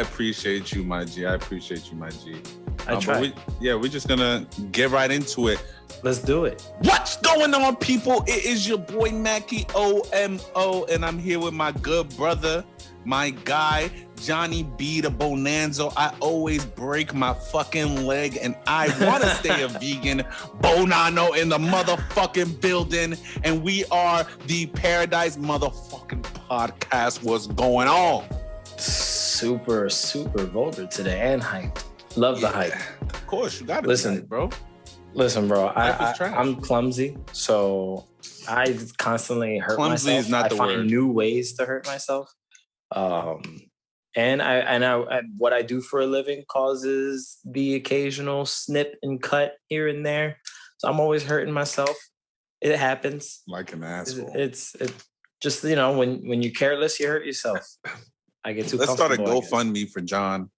appreciate you, my G. I appreciate you, my G. I try. We're just gonna get right into it. Let's do it. What's going on, people? It is your boy Macky OMO, and I'm here with my good brother, my guy, Johnny B, the Bonanza. I always break my fucking leg, and I want to stay a vegan. Bonano in the motherfucking building, and we are the Paradise motherfucking podcast. What's going on? Super vulgar today and hyped. Love the hype. Of course, you got to listen, bro. Listen, bro. I'm clumsy, so I constantly hurt clumsy myself. Is not the I find word. New ways to hurt myself. And I what I do for a living causes the occasional snip and cut here and there. So I'm always hurting myself. It happens. Like an asshole. It's just, you know, when you're careless, you hurt yourself. I get too Let's start a comfortable, GoFundMe for John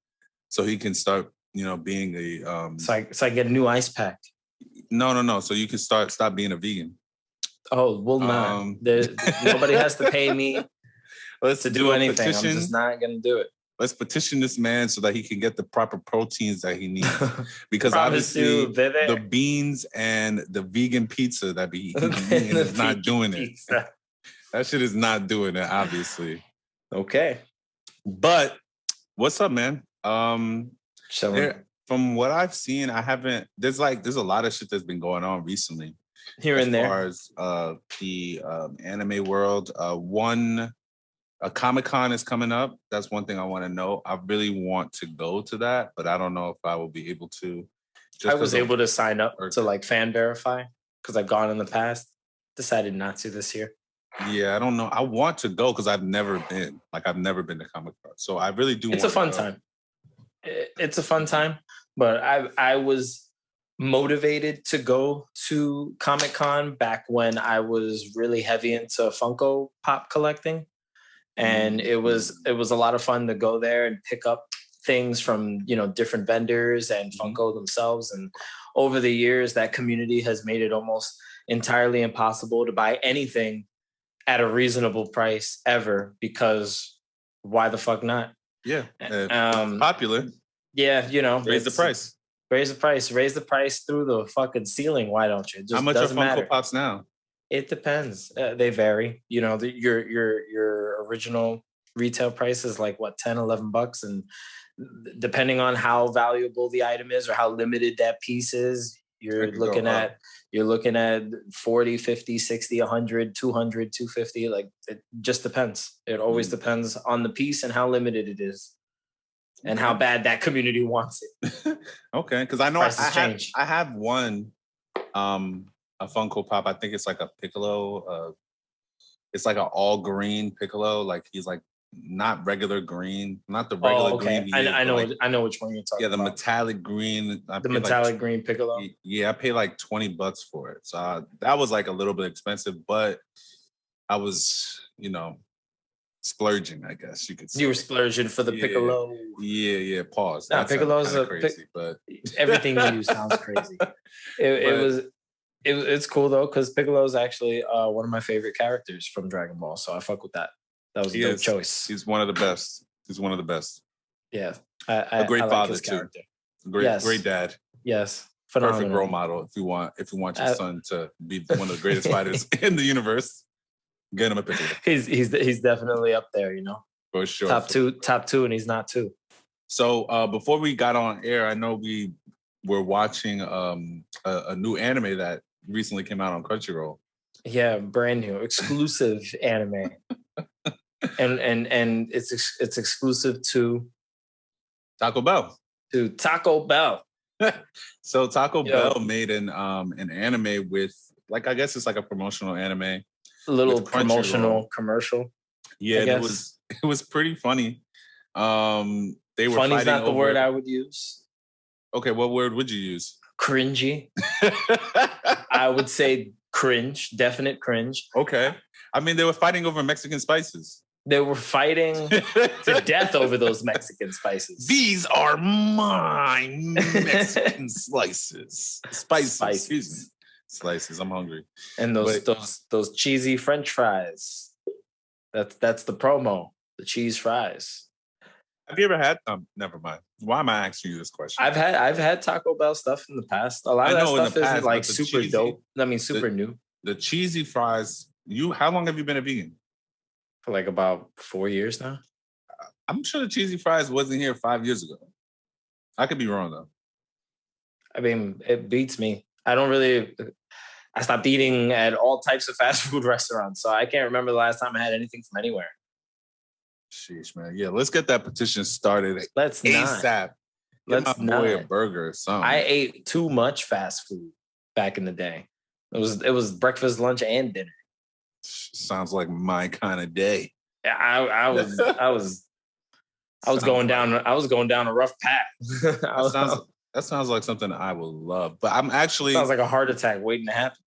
so he can start, you know, being a So I get a new ice pack. No. So you can stop being a vegan. Oh, well, not. Nobody has to pay me to do anything. Petition. I'm just not going to do it. Let's petition this man so that he can get the proper proteins that he needs. Because Promise obviously you, the beans and the vegan pizza that he's eating is not doing pizza. It. That shit is not doing it, obviously. Okay. But what's up, man? From what I've seen, there's a lot of shit that's been going on recently. Here and there. As far as the anime world, a Comic-Con is coming up. That's one thing I want to know. I really want to go to that, but I don't know if I will be able to. I was able to sign up to like fan verify because I've gone in the past. Decided not to this year. Yeah, I don't know. I want to go because I've never been to Comic-Con. So I really do. It's a fun time. It's a fun time, but I was motivated to go to Comic-Con back when I was really heavy into Funko Pop collecting. And it was a lot of fun to go there and pick up things from, you know, different vendors and Funko themselves. And over the years, that community has made it almost entirely impossible to buy anything at a reasonable price ever, because why the fuck not? Yeah. Popular. Yeah, you know. Raise the price. Raise the price through the fucking ceiling. Why don't you? It just how much doesn't are Funko matter. Pops now? It depends. They vary. You know, your original retail price is like what, $10-11, and depending on how valuable the item is or how limited that piece is, you're looking at 40, 50, 60, 100, 200, 250. Like, it just depends. It always depends on the piece and how limited it is and how bad that community wants it. Okay, because I know I have one a Funko Pop. I think it's like a Piccolo. It's like an all green Piccolo. Like, he's like not regular green, not the regular green. I know which one you're talking about. Yeah, the metallic green. Green Piccolo. Yeah, I paid like $20 for it. So that was like a little bit expensive, but I was, you know, splurging, I guess you could say. You were splurging for the Piccolo. Yeah. Pause. Nah, Piccolo's crazy, but everything you do sounds crazy. It's cool though, because Piccolo is actually one of my favorite characters from Dragon Ball, so I fuck with that. That was a dope choice. He's one of the best. Yeah, a great father like too. Great dad. Yes, phenomenal. Perfect role model if you want your son to be one of the greatest fighters in the universe. Get him a Piccolo. He's definitely up there, you know. For sure. Top two, and he's not two. So before we got on air, I know we were watching a new anime that recently came out on Crunchyroll. Yeah, brand new, exclusive anime. And it's exclusive to Taco Bell. To Taco Bell. So Taco Bell made an anime with, like, I guess it's like a promotional anime. A little promotional commercial. Yeah, it was pretty funny. They were funny's not the word I would use. Okay, what word would you use? Cringy. I would say cringe, definite cringe. Okay. I mean, they were fighting over Mexican spices. They were fighting to death over those Mexican spices. These are my Mexican slices. Spices. Excuse me. Slices. I'm hungry. And those cheesy French fries. That's the promo. The cheese fries. Have you ever had? Never mind. Why am I asking you this question? I've had Taco Bell stuff in the past. A lot of that stuff isn't like super dope. I mean, super new. The cheesy fries. How long have you been a vegan? For like about 4 years now. I'm sure the cheesy fries wasn't here 5 years ago. I could be wrong though. I mean, it beats me. I stopped eating at all types of fast food restaurants, so I can't remember the last time I had anything from anywhere. Sheesh, man. Yeah, let's get that petition started. Let's ASAP. Let's my boy a burger or something. I ate too much fast food back in the day. It was breakfast, lunch, and dinner. Sounds like my kind of day. Yeah, I was going down a rough path. That sounds like something I would love. But I'm actually sounds like a heart attack waiting to happen.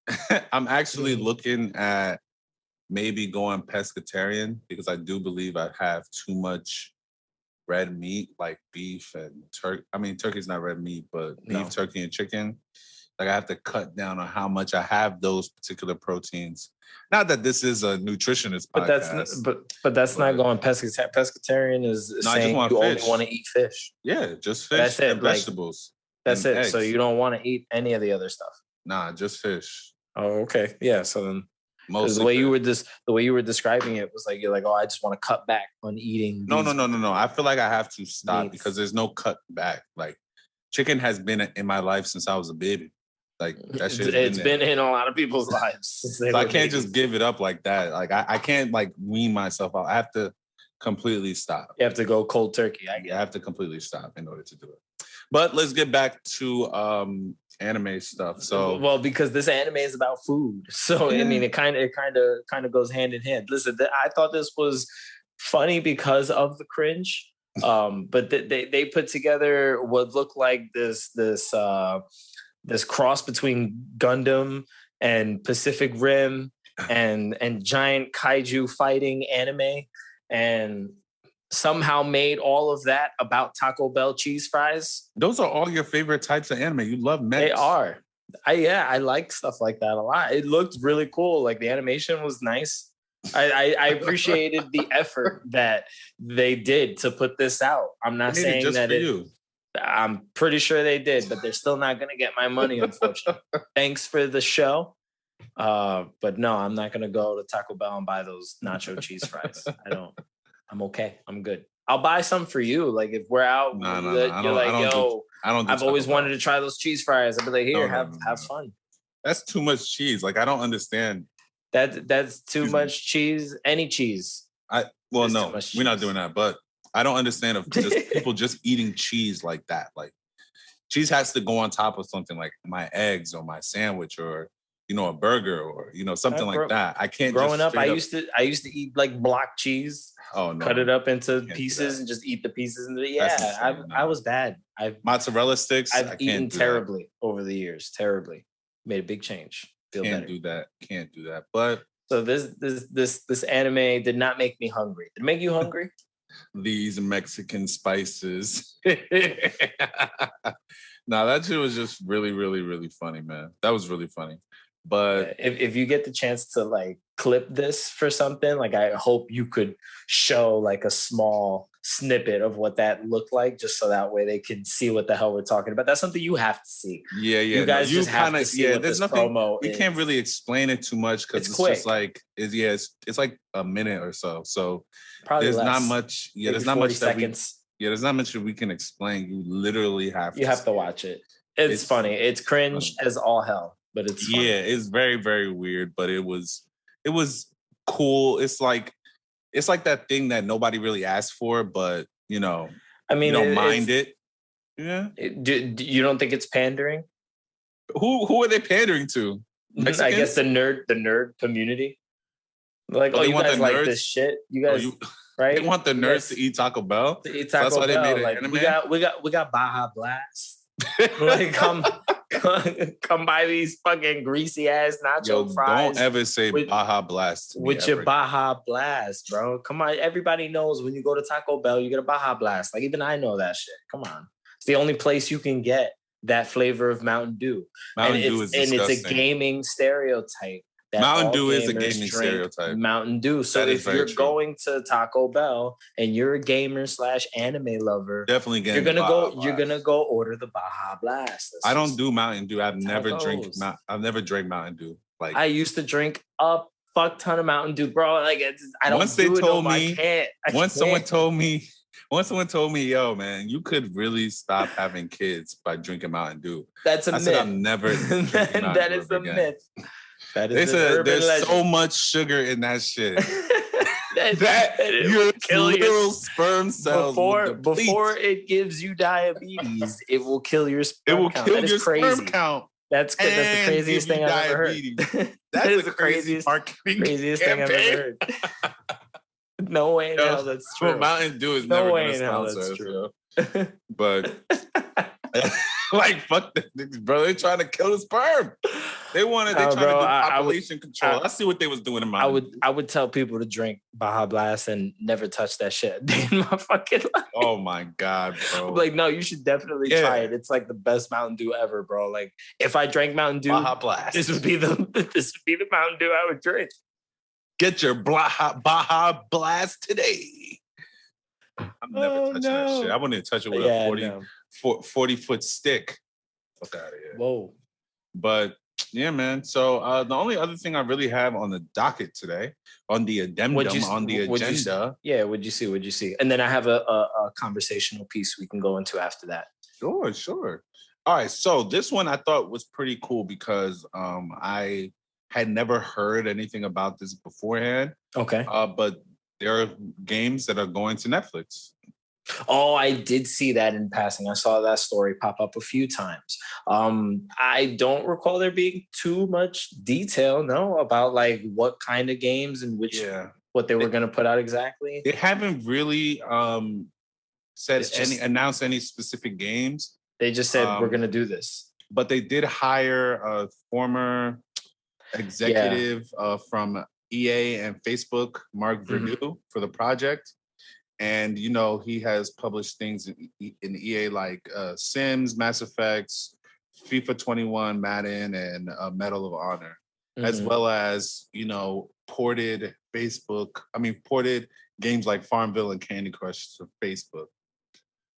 I'm actually looking at maybe going pescatarian because I do believe I have too much red meat, like beef and turkey. I mean, turkey's not red meat, but beef, turkey, and chicken. Like I have to cut down on how much I have those particular proteins. Not that this is a nutritionist podcast. But that's not going pescatarian. Pescatarian is saying you only want to eat fish. Yeah, just fish and vegetables. That's it. Eggs. So you don't want to eat any of the other stuff. Nah, just fish. Oh, okay. Yeah. So then the way you were describing it was like you're like, oh, I just want to cut back on eating. No. I feel like I have to stop because there's no cut back. Like chicken has been in my life since I was a baby. Like that shit. It's been in a lot of people's lives. So I can't just give it up like that. Like I can't like wean myself out. I have to completely stop. You have to go cold turkey. I have to completely stop in order to do it. But let's get back to anime stuff. So well, because this anime is about food. So I mean it kind of goes hand in hand. Listen, I thought this was funny because of the cringe. But they put together what looked like this cross between Gundam and Pacific Rim and giant kaiju fighting anime, and somehow made all of that about Taco Bell cheese fries. Those are all your favorite types of anime. You love mechs. They are. I like stuff like that a lot. It looked really cool. Like the animation was nice. I appreciated the effort that they did to put this out. I'm not saying that I'm pretty sure they did, but they're still not going to get my money, unfortunately. Thanks for the show. But no, I'm not going to go to Taco Bell and buy those nacho cheese fries. I'm okay. I'm good. I'll buy some for you. Like if we're out, I've always wanted to try those cheese fries. I'll be like, here, have fun. That's too much cheese. Like I don't understand. That's too much cheese. Any cheese. We're not doing that. But I don't understand if just people just eating cheese like that. Like cheese has to go on top of something like my eggs or my sandwich or a burger or something like that. I can't. Growing up, I used to eat like block cheese. Oh no! Cut it up into pieces and just eat the pieces. I was bad. Mozzarella sticks. I've eaten terribly over the years. Terribly. Made a big change. Can't do that. But so this anime did not make me hungry. Did it make you hungry? These Mexican spices. Nah, that shit was just really, really, really funny, man. That was really funny. But if you get the chance to like clip this for something, like I hope you could show like a small snippet of what that looked like, just so that way they can see what the hell we're talking about. That's something you have to see. Yeah. You guys just have to see what there's this nothing, promo we is. can't really explain it too much because it's quick. Just like it's like a minute or so. So probably there's less. not much. Yeah, there's not much seconds. There's not much that we can explain. You literally have to watch it. It's funny. It's cringe as all hell, but it's funny. Yeah, it's very, very weird, but it was cool. It's like that thing that nobody really asked for, but you don't mind it. Yeah. You don't think it's pandering? Who are they pandering to? Mexicans? I guess the nerd community. Like, you guys like this shit. You guys, right? They want the nerds to eat Taco Bell. To eat Taco Bell. That's why they made an anime. We got Baja Blast. Like come buy these fucking greasy ass nacho fries. Don't ever say Baja Blast with your Baja Blast, bro. Come on, everybody knows when you go to Taco Bell, you get a Baja Blast. Like even I know that shit. Come on, it's the only place you can get that flavor of Mountain Dew. Mountain Dew is disgusting. It's a gaming stereotype that Mountain all Dew is a gamers gaming drink stereotype. Mountain Dew. So That is if very you're true. going to Taco Bell and you're a gamer / anime lover, Definitely getting you're gonna the go. Baja Blast. You're gonna go order the Baja Blast. That's I don't just- do Mountain Dew. I've that's how never it drank. goes. I've never drank Mountain Dew. Like I used to drink a fuck ton of Mountain Dew, bro. Like I don't Once they do it no told more. me- I can't. once someone told me, yo, man, you could really stop having kids by drinking Mountain Dew. That's a I myth. said I'm never drinking Mountain That Dew is a ever again. myth. That They is an said urban there's legend. so much sugar in that shit that it your will kill little your sperm cells will deplete. before it gives you diabetes. It will kill your It sperm will count. kill That is your crazy. sperm count. That's the and craziest give thing you I've ever heard. diabetes. That's is the the craziest craziest thing I've ever heard. No way in Yo, hell that's well, true. Mountain Dew is No never way gonna in hell sponsor that's us, true. yo. But like fuck them niggas, bro. They're trying to kill the sperm. They trying to do population control. I see what they was doing in Mountain Dew. I would tell people to drink Baja Blast and never touch that shit in my fucking life. Oh my god, bro. I'm like, no, you should definitely try it. It's like the best Mountain Dew ever, bro. Like, if I drank Mountain Dew, Baja Blast. this would be the Mountain Dew I would drink. Get your Baja Blast today. I'm never touching that shit. I wouldn't even touch it with a 40-foot stick. Fuck out of here. Whoa. But yeah, man. So the only other thing I really have on the docket today, on the addendum, What'd you see? And then I have a conversational piece we can go into after that. Sure. All right. So this one I thought was pretty cool because I had never heard anything about this beforehand. Okay. But there are games that are going to Netflix. Oh, I did see that in passing. I saw that story pop up a few times. I don't recall there being too much detail, about like what kind of games and what they were going to put out exactly. They haven't really announced any specific games. They just said we're going to do this. But they did hire a former executive from EA and Facebook, Mark Verdew, for the project. And, he has published things in EA like Sims, Mass Effects, FIFA 21, Madden, and Medal of Honor, as well as, ported games like Farmville and Candy Crush to Facebook.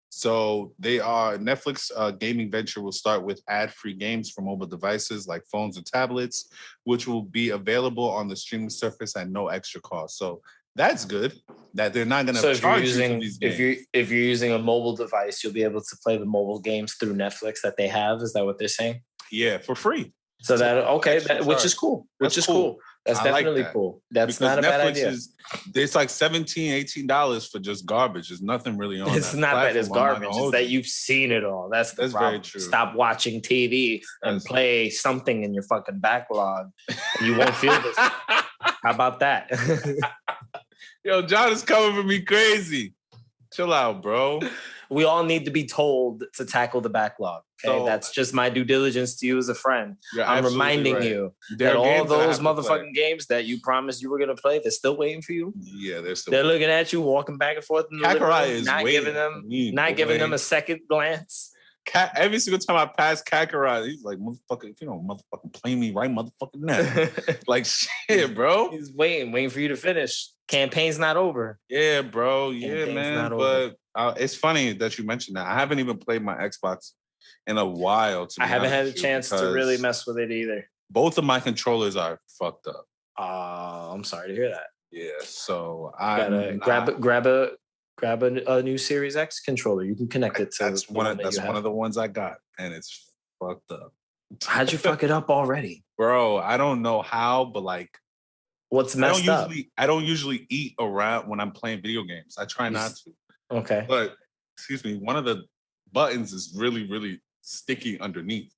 So Netflix gaming venture will start with ad-free games for mobile devices like phones and tablets, which will be available on the streaming surface at no extra cost. So that's good that they're not going to charge you for these games. If you're using a mobile device, you'll be able to play the mobile games through Netflix that they have. Is that what they're saying? Yeah, for free. So which is cool. Which is cool. That's definitely cool. That's not a bad idea. It's like $17-$18 for just garbage. There's nothing really on. It's not that it's garbage. It's that you've seen it all. That's very true. Stop watching TV and play something in your fucking backlog. And you won't feel this. How about that? Yo, John is coming for me crazy. Chill out, bro. We all need to be told to tackle the backlog. Okay, that's just my due diligence to you as a friend. I'm reminding you that all those motherfucking games that you promised you were gonna play, they're still waiting for you. Yeah, they're looking at you, walking back and forth in the living room, not giving them a second glance. Every single time I pass Kakarot, he's like, motherfucker, if you don't motherfucking play me right motherfucking now. Like, shit, bro. He's waiting for you to finish. Campaign's not over. Yeah, bro. Yeah, man. But it's funny that you mentioned that. I haven't even played my Xbox in a while. I haven't had a chance to really mess with it either. Both of my controllers are fucked up. I'm sorry to hear that. Yeah, so I gotta grab a new Series X controller. You can connect it to. That's one of the ones I got, and it's fucked up. How'd you fuck it up already, bro? I don't know how, but like, what's messed up? I don't usually eat around when I'm playing video games. I try not to. Okay, but excuse me, one of the buttons is really, really sticky underneath.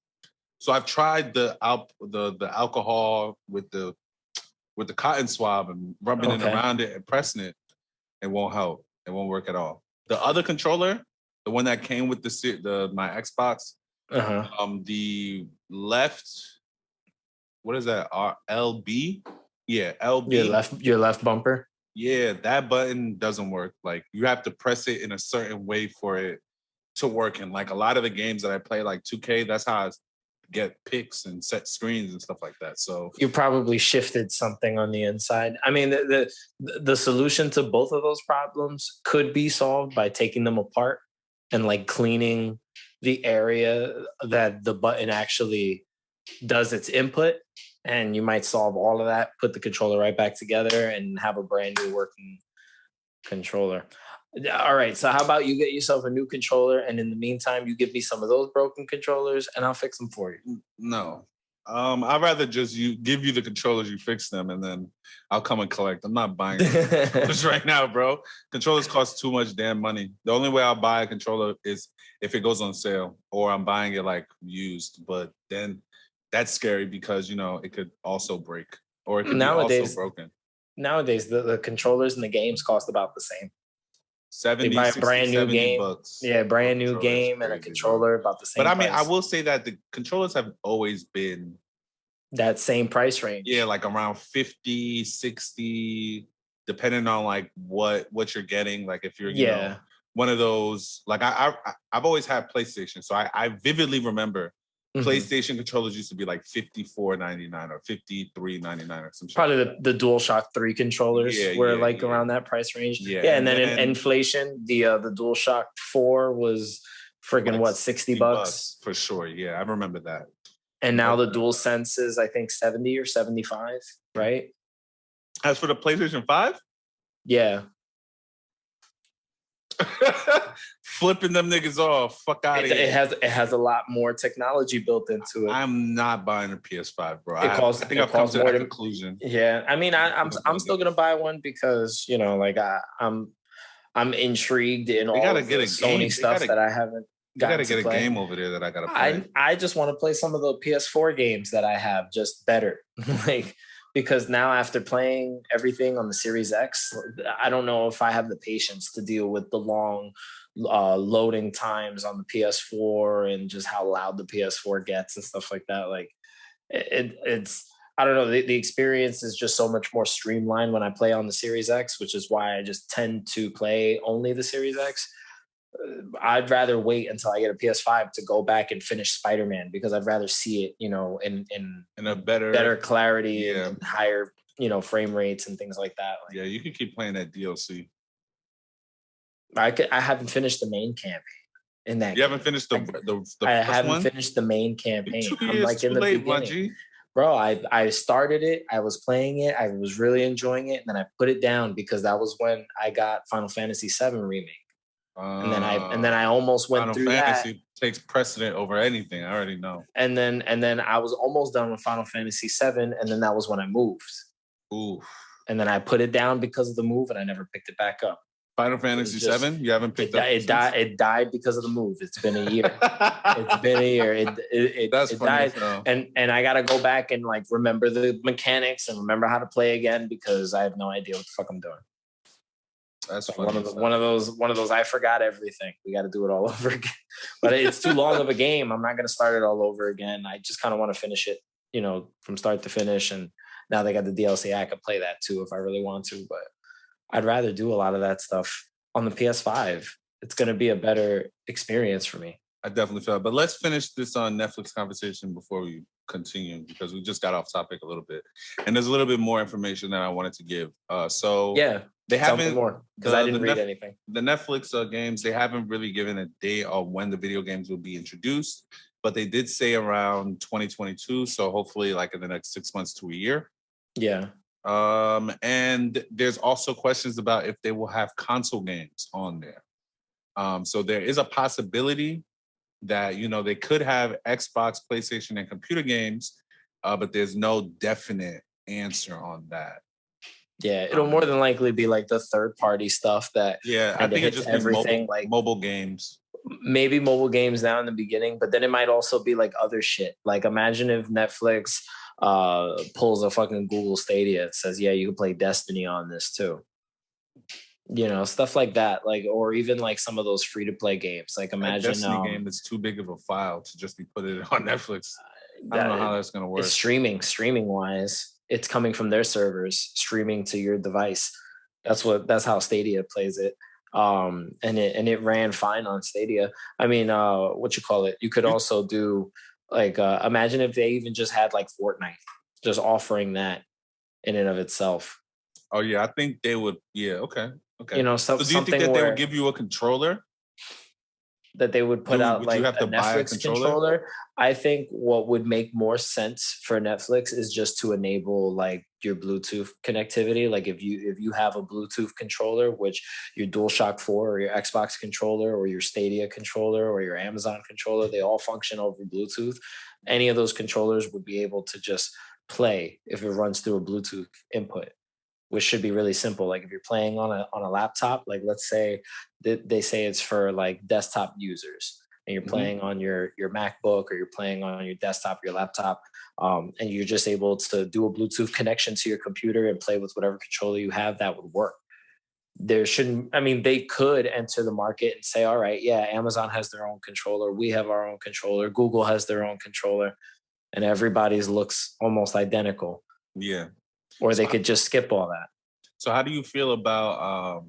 So I've tried the alcohol with the cotton swab and rubbing it around it and pressing it. It won't help. It won't work at all. The other controller, the one that came with my Xbox, the left, what is that? LB? Yeah, LB. Your left bumper. Yeah, that button doesn't work. Like you have to press it in a certain way for it to work. And like a lot of the games that I play, like 2K, that's how get picks and set screens and stuff like that. So you probably shifted something on the inside. I mean, the solution to both of those problems could be solved by taking them apart and like cleaning the area that the button actually does its input. And you might solve all of that, put the controller right back together, and have a brand new working controller. All right. So how about you get yourself a new controller, and in the meantime, you give me some of those broken controllers, and I'll fix them for you. no. I'd rather just give you the controllers, you fix them, and then I'll come and collect. I'm not buying controllers right now, bro. Controllers cost too much damn money. The only way I'll buy a controller is if it goes on sale, or I'm buying it like used. But then that's scary because it could also break, or it could be also broken. Nowadays, the controllers and the games cost about the same. 70, they buy a 60, brand new game. bucks. Yeah, brand new game and a controller about the same. But I mean, price. I will say that the controllers have always been that same price range. Yeah, like around 50, 60, depending on like what you're getting. Like if you're, one of those, like I've always had PlayStation. So I vividly remember PlayStation controllers used to be like $54.99 or $53.99 or some shit. Probably the DualShock 3 controllers were around that price range. Yeah, and then in inflation, the DualShock 4 was friggin' like $60 for sure. Yeah, I remember that. And now the DualSense is I think 70 or 75, right? As for the PlayStation 5? Yeah. Flipping them niggas off. Fuck out of here. It has a lot more technology built into it. I'm not buying a PS5, bro. I think I've come to that conclusion. Yeah, I mean, I'm still gonna buy one because I'm intrigued in all of the Sony stuff that I haven't. You gotta get a game over there that I gotta play. I just want to play some of the PS4 games that I have just better, because now after playing everything on the Series X, I don't know if I have the patience to deal with the long loading times on the PS4 and just how loud the PS4 gets and stuff like that. Like it's I don't know, the experience is just so much more streamlined when I play on the Series X, which is why I just tend to play only the Series X. I'd rather wait until I get a PS5 to go back and finish Spider-Man, because I'd rather see it, in a better clarity and higher, frame rates and things like that. Yeah, you can keep playing that DLC. I haven't finished the main campaign in that. You haven't finished the I first haven't one? finished the main campaign. I'm like in the late, beginning. Bro, I started it. I was playing it. I was really enjoying it, and then I put it down because that was when I got Final Fantasy VII Remake. And then I almost went through Final Fantasy takes precedent over anything. I already know. And then I was almost done with Final Fantasy VII, and then that was when I moved. Ooh. And then I put it down because of the move, and I never picked it back up. Final Fantasy VII? You haven't picked it up? It died because of the move. It's been a year. It's been a year. It died. And I gotta go back and like remember the mechanics and remember how to play again, because I have no idea what the fuck I'm doing. That's so funny. One of those. I forgot everything. We got to do it all over again. But it's too long of a game. I'm not going to start it all over again. I just kind of want to finish it, from start to finish. And now they got the DLC. I could play that too if I really want to. But I'd rather do a lot of that stuff on the PS5. It's going to be a better experience for me. I definitely feel it. But let's finish this on Netflix conversation before we continue, because we just got off topic a little bit. And there's a little bit more information that I wanted to give. They haven't more, because I didn't read anything. The Netflix games, they haven't really given a date on when the video games will be introduced, but they did say around 2022. So hopefully like in the next 6 months to a year. Yeah. And there's also questions about if they will have console games on there. So there is a possibility that, they could have Xbox, PlayStation, and computer games, but there's no definite answer on that. Yeah, it'll more than likely be like the third-party stuff that I think it just everything like mobile games. Maybe mobile games now in the beginning, but then it might also be like other shit. Like imagine if Netflix pulls a fucking Google Stadia and says, "Yeah, you can play Destiny on this too." Stuff like that. Like, or even like some of those free-to-play games. Like imagine a Destiny game that's too big of a file to just be put it on Netflix. I don't know how that's gonna work. It's streaming wise. It's coming from their servers, streaming to your device. That's how Stadia plays it. And it ran fine on Stadia. I mean, You could also do Like, imagine if they even just had like Fortnite, just offering that in and of itself. Oh yeah, I think they would. Yeah, okay, okay. You know, So do you think something that they would where give you a controller? that they would put out Would you like have a to buy a Netflix controller? controller. I think what would make more sense for Netflix is just to enable like your Bluetooth connectivity. Like if you have a Bluetooth controller, which your DualShock 4 or your Xbox controller or your Stadia controller or your Amazon controller, they all function over Bluetooth. Any of those controllers would be able to just play if it runs through a Bluetooth input, which should be really simple. Like if you're playing on a laptop, like let's say they say it's for like desktop users, and you're playing on your MacBook or you're playing on your desktop, your laptop, and you're just able to do a Bluetooth connection to your computer and play with whatever controller you have, that would work. There shouldn't, I mean, they could enter the market and say, all right, yeah, Amazon has their own controller, we have our own controller, Google has their own controller, and everybody's looks almost identical. Yeah. Or they could just skip all that. So how do you feel about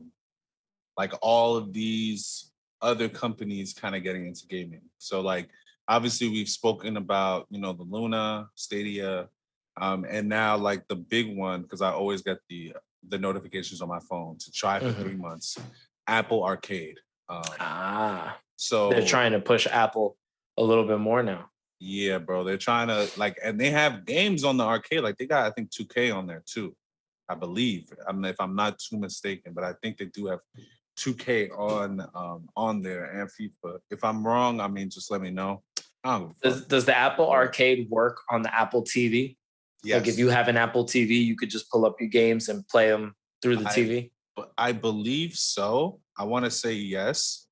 like all of these other companies kind of getting into gaming? So like obviously we've spoken about, you know, the Luna, Stadia, and now like the big one, because I always get the notifications on my phone to try for 3 months, Apple Arcade. So they're trying to push Apple a little bit more now. Yeah, bro. They're trying to like, and they have games on the arcade. Like they got, I think, 2K on there too. I believe. I mean, if I'm not too mistaken, but I think they do have 2K on there and FIFA. If I'm wrong, I mean, just let me know. Does the Apple Arcade work on the Apple TV? Yes. Like if you have an Apple TV, you could just pull up your games and play them through the TV? But I believe so. I want to say yes,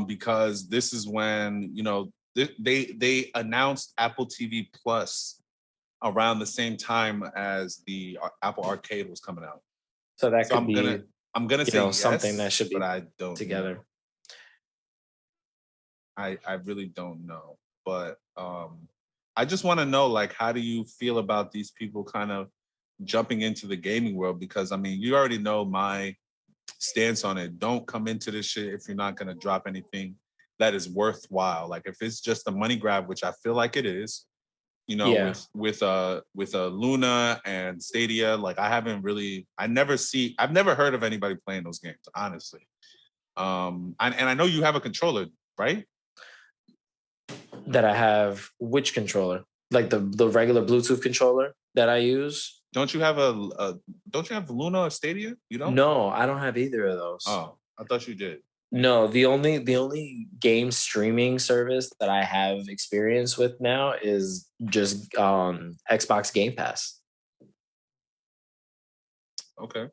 because this is when, you know, they announced Apple TV Plus around the same time as the Apple Arcade was coming out. So that could I'm gonna say yes, something that should be but I don't together. know. I really don't know, but I just want to know, like, how do you feel about these people kind of jumping into the gaming world? Because I mean, you already know my stance on it. Don't come into this shit if you're not gonna drop anything that is worthwhile. Like if it's just a money grab, which I feel like it is, you know, Yeah. with Luna and Stadia, like I've never heard of anybody playing those games, honestly. And I know you have a controller, right? That I have which controller? Like the regular Bluetooth controller that I use? Don't you have don't you have Luna or Stadia? You don't? No, I don't have either of those. Oh, I thought you did. No, the only game streaming service that I have experience with now is just Xbox Game Pass. Okay.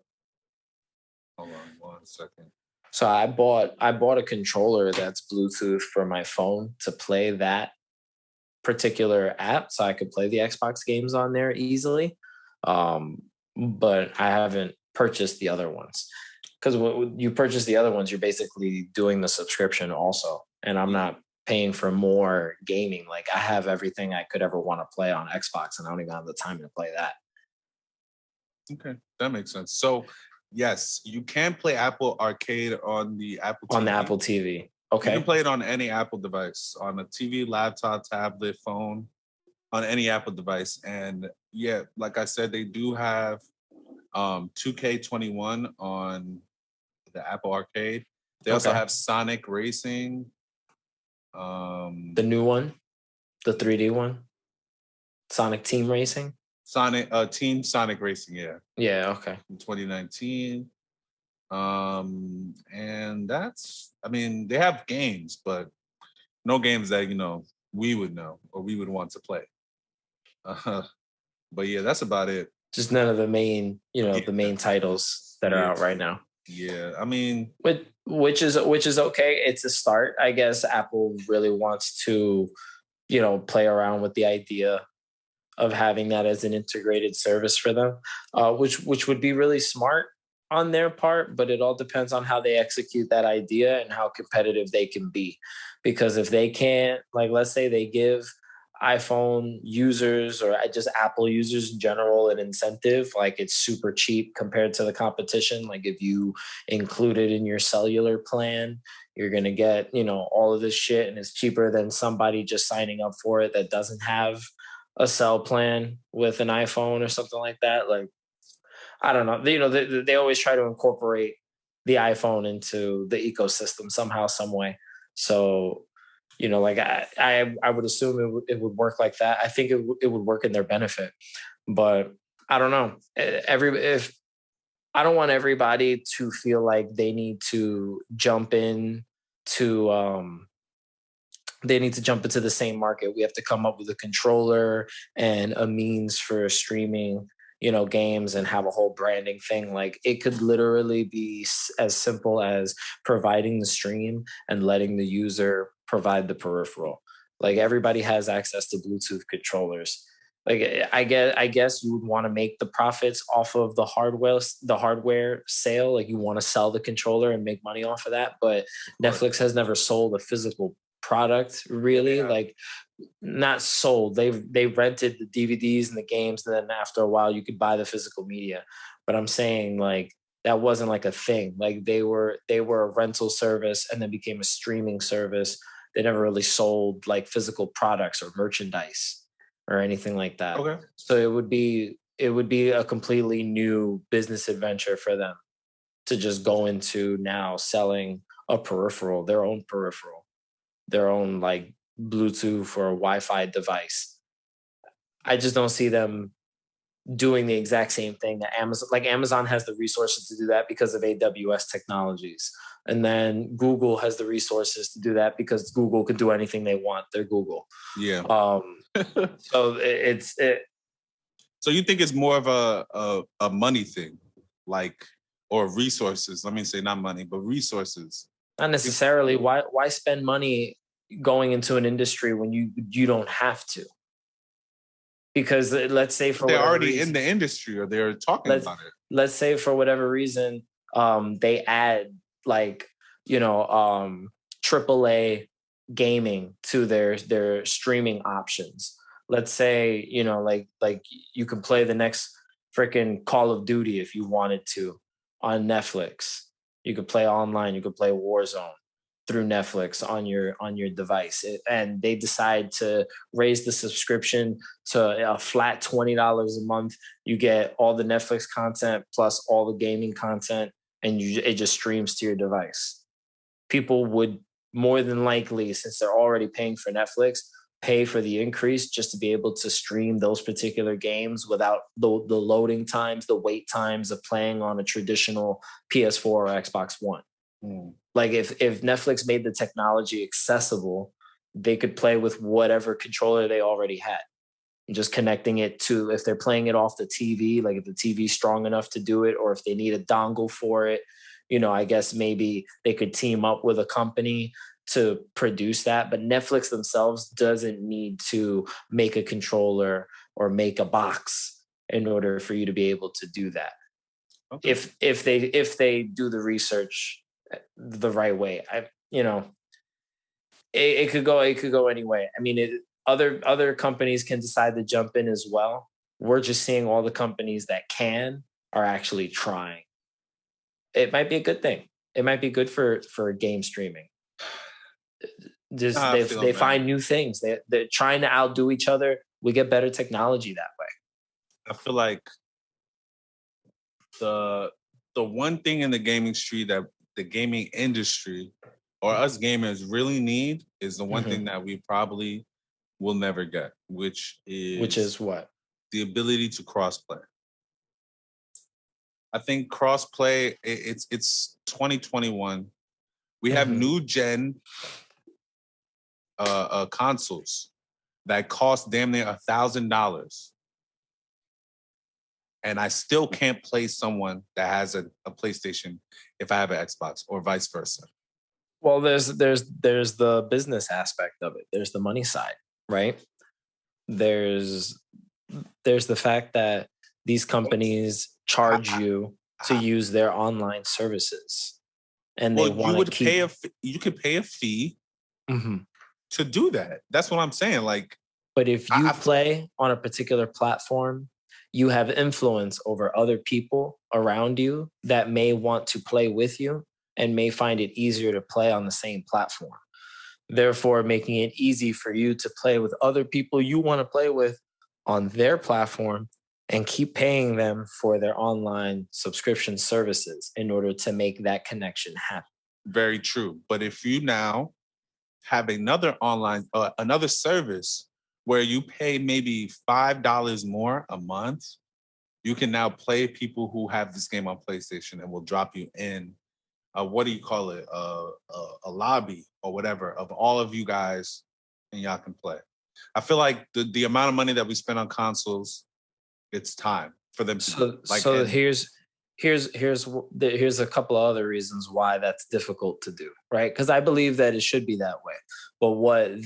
Hold on 1 second. So I bought a controller that's Bluetooth for my phone to play that particular app, so I could play the Xbox games on there easily. But I haven't purchased the other ones, because when you purchase the other ones, you're basically doing the subscription also, and I'm not paying for more gaming. Like I have everything I could ever want to play on Xbox, and I don't even have the time to play that. Okay, that makes sense. So yes, you can play Apple Arcade on the Apple TV. On the Apple TV. Okay. You can play it on any Apple device, on a TV, laptop, tablet, phone, on any Apple device. And yeah, like I said, they do have 2K21 on the Apple Arcade. They also have Sonic Racing. The new one, the 3D one, Sonic Team Racing. Team Sonic Racing, yeah. Yeah, okay. In 2019. And that's, I mean, they have games, but no games that, you know, we would know or we would want to play. But yeah, that's about it. Just none of the main, the main titles that are out right now. Yeah, I mean, which is okay. It's a start, I guess. Apple really wants to, play around with the idea of having that as an integrated service for them, which would be really smart on their part, but it all depends on how they execute that idea and how competitive they can be. Because if they can't, like, let's say they give iPhone users or just Apple users in general an incentive. Like it's super cheap compared to the competition. Like if you include it in your cellular plan, you're going to get, all of this shit and it's cheaper than somebody just signing up for it that doesn't have a cell plan with an iPhone or something like that. Like, I don't know. They always try to incorporate the iPhone into the ecosystem somehow, some way. So, like I would assume it would work like that. I think it would work in their benefit, but I don't know. If I don't want everybody to feel like they need to jump in to they need to jump into the same market. We have to come up with a controller and a means for streaming, games and have a whole branding thing. Like it could literally be as simple as providing the stream and letting the user provide the peripheral. Like everybody has access to Bluetooth controllers. Like I guess you would want to make the profits off of the hardware sale. Like you want to sell the controller and make money off of that. But Netflix has never sold a physical product really. Like not sold. They rented the DVDs and the games, and then after a while you could buy the physical media. But I'm saying like that wasn't like a thing. Like they were a rental service and then became a streaming service. They never really sold like physical products or merchandise or anything like that. Okay. So it would be a completely new business adventure for them to just go into now selling a peripheral, their own like Bluetooth or Wi-Fi device. I just don't see them doing the exact same thing that Amazon has the resources to do that because of AWS technologies. And then Google has the resources to do that because Google could do anything they want. They're Google. Yeah. So So you think it's more of a money thing, like, or resources? Let me say not money, but resources. Not necessarily. Why spend money going into an industry when you don't have to? Because let's say for they're already in the industry or they're talking about it. Let's say for whatever reason, they add like AAA gaming to their streaming options. Let's say like you can play the next freaking Call of Duty if you wanted to on Netflix. You could play online. You could play Warzone through Netflix on your device, and they decide to raise the subscription to a flat $20 a month. You get all the Netflix content plus all the gaming content, and it just streams to your device. People would more than likely, since they're already paying for Netflix, pay for the increase just to be able to stream those particular games without the loading times, the wait times of playing on a traditional PS4 or Xbox One. Like if Netflix made the technology accessible, they could play with whatever controller they already had. And just connecting it to, if they're playing it off the TV, like if the TV's strong enough to do it, or if they need a dongle for it, I guess maybe they could team up with a company to produce that. But Netflix themselves doesn't need to make a controller or make a box in order for you to be able to do that. Okay. If they do the research the right way, it could go any way. I mean, other companies can decide to jump in as well. We're just seeing all the companies that are actually trying. It might be a good thing. It might be good for game streaming. Just they find new things. They're trying to outdo each other. We get better technology that way. I feel like the one thing in the gaming street that the gaming industry or us gamers really need is the one thing that we probably will never get, which is what? The ability to crossplay. I think crossplay, it's 2021. We have new gen consoles that cost damn near $1,000. And I still can't play someone that has a PlayStation if I have an Xbox, or vice versa. Well, there's the business aspect of it. There's the money side, right? There's the fact that these companies charge you to use their online services, and they want to you could pay a fee to do that. That's what I'm saying. Like, But if you play on a particular platform, you have influence over other people around you that may want to play with you and may find it easier to play on the same platform. Therefore, making it easy for you to play with other people you want to play with on their platform and keep paying them for their online subscription services in order to make that connection happen. Very true. But if you now have another service where you pay maybe $5 more a month, you can now play people who have this game on PlayStation and will drop you in what do you call it? A lobby or whatever of all of you guys, and y'all can play. I feel like the amount of money that we spend on consoles, it's time for them to here's a couple of other reasons why that's difficult to do, right? Because I believe that it should be that way. But what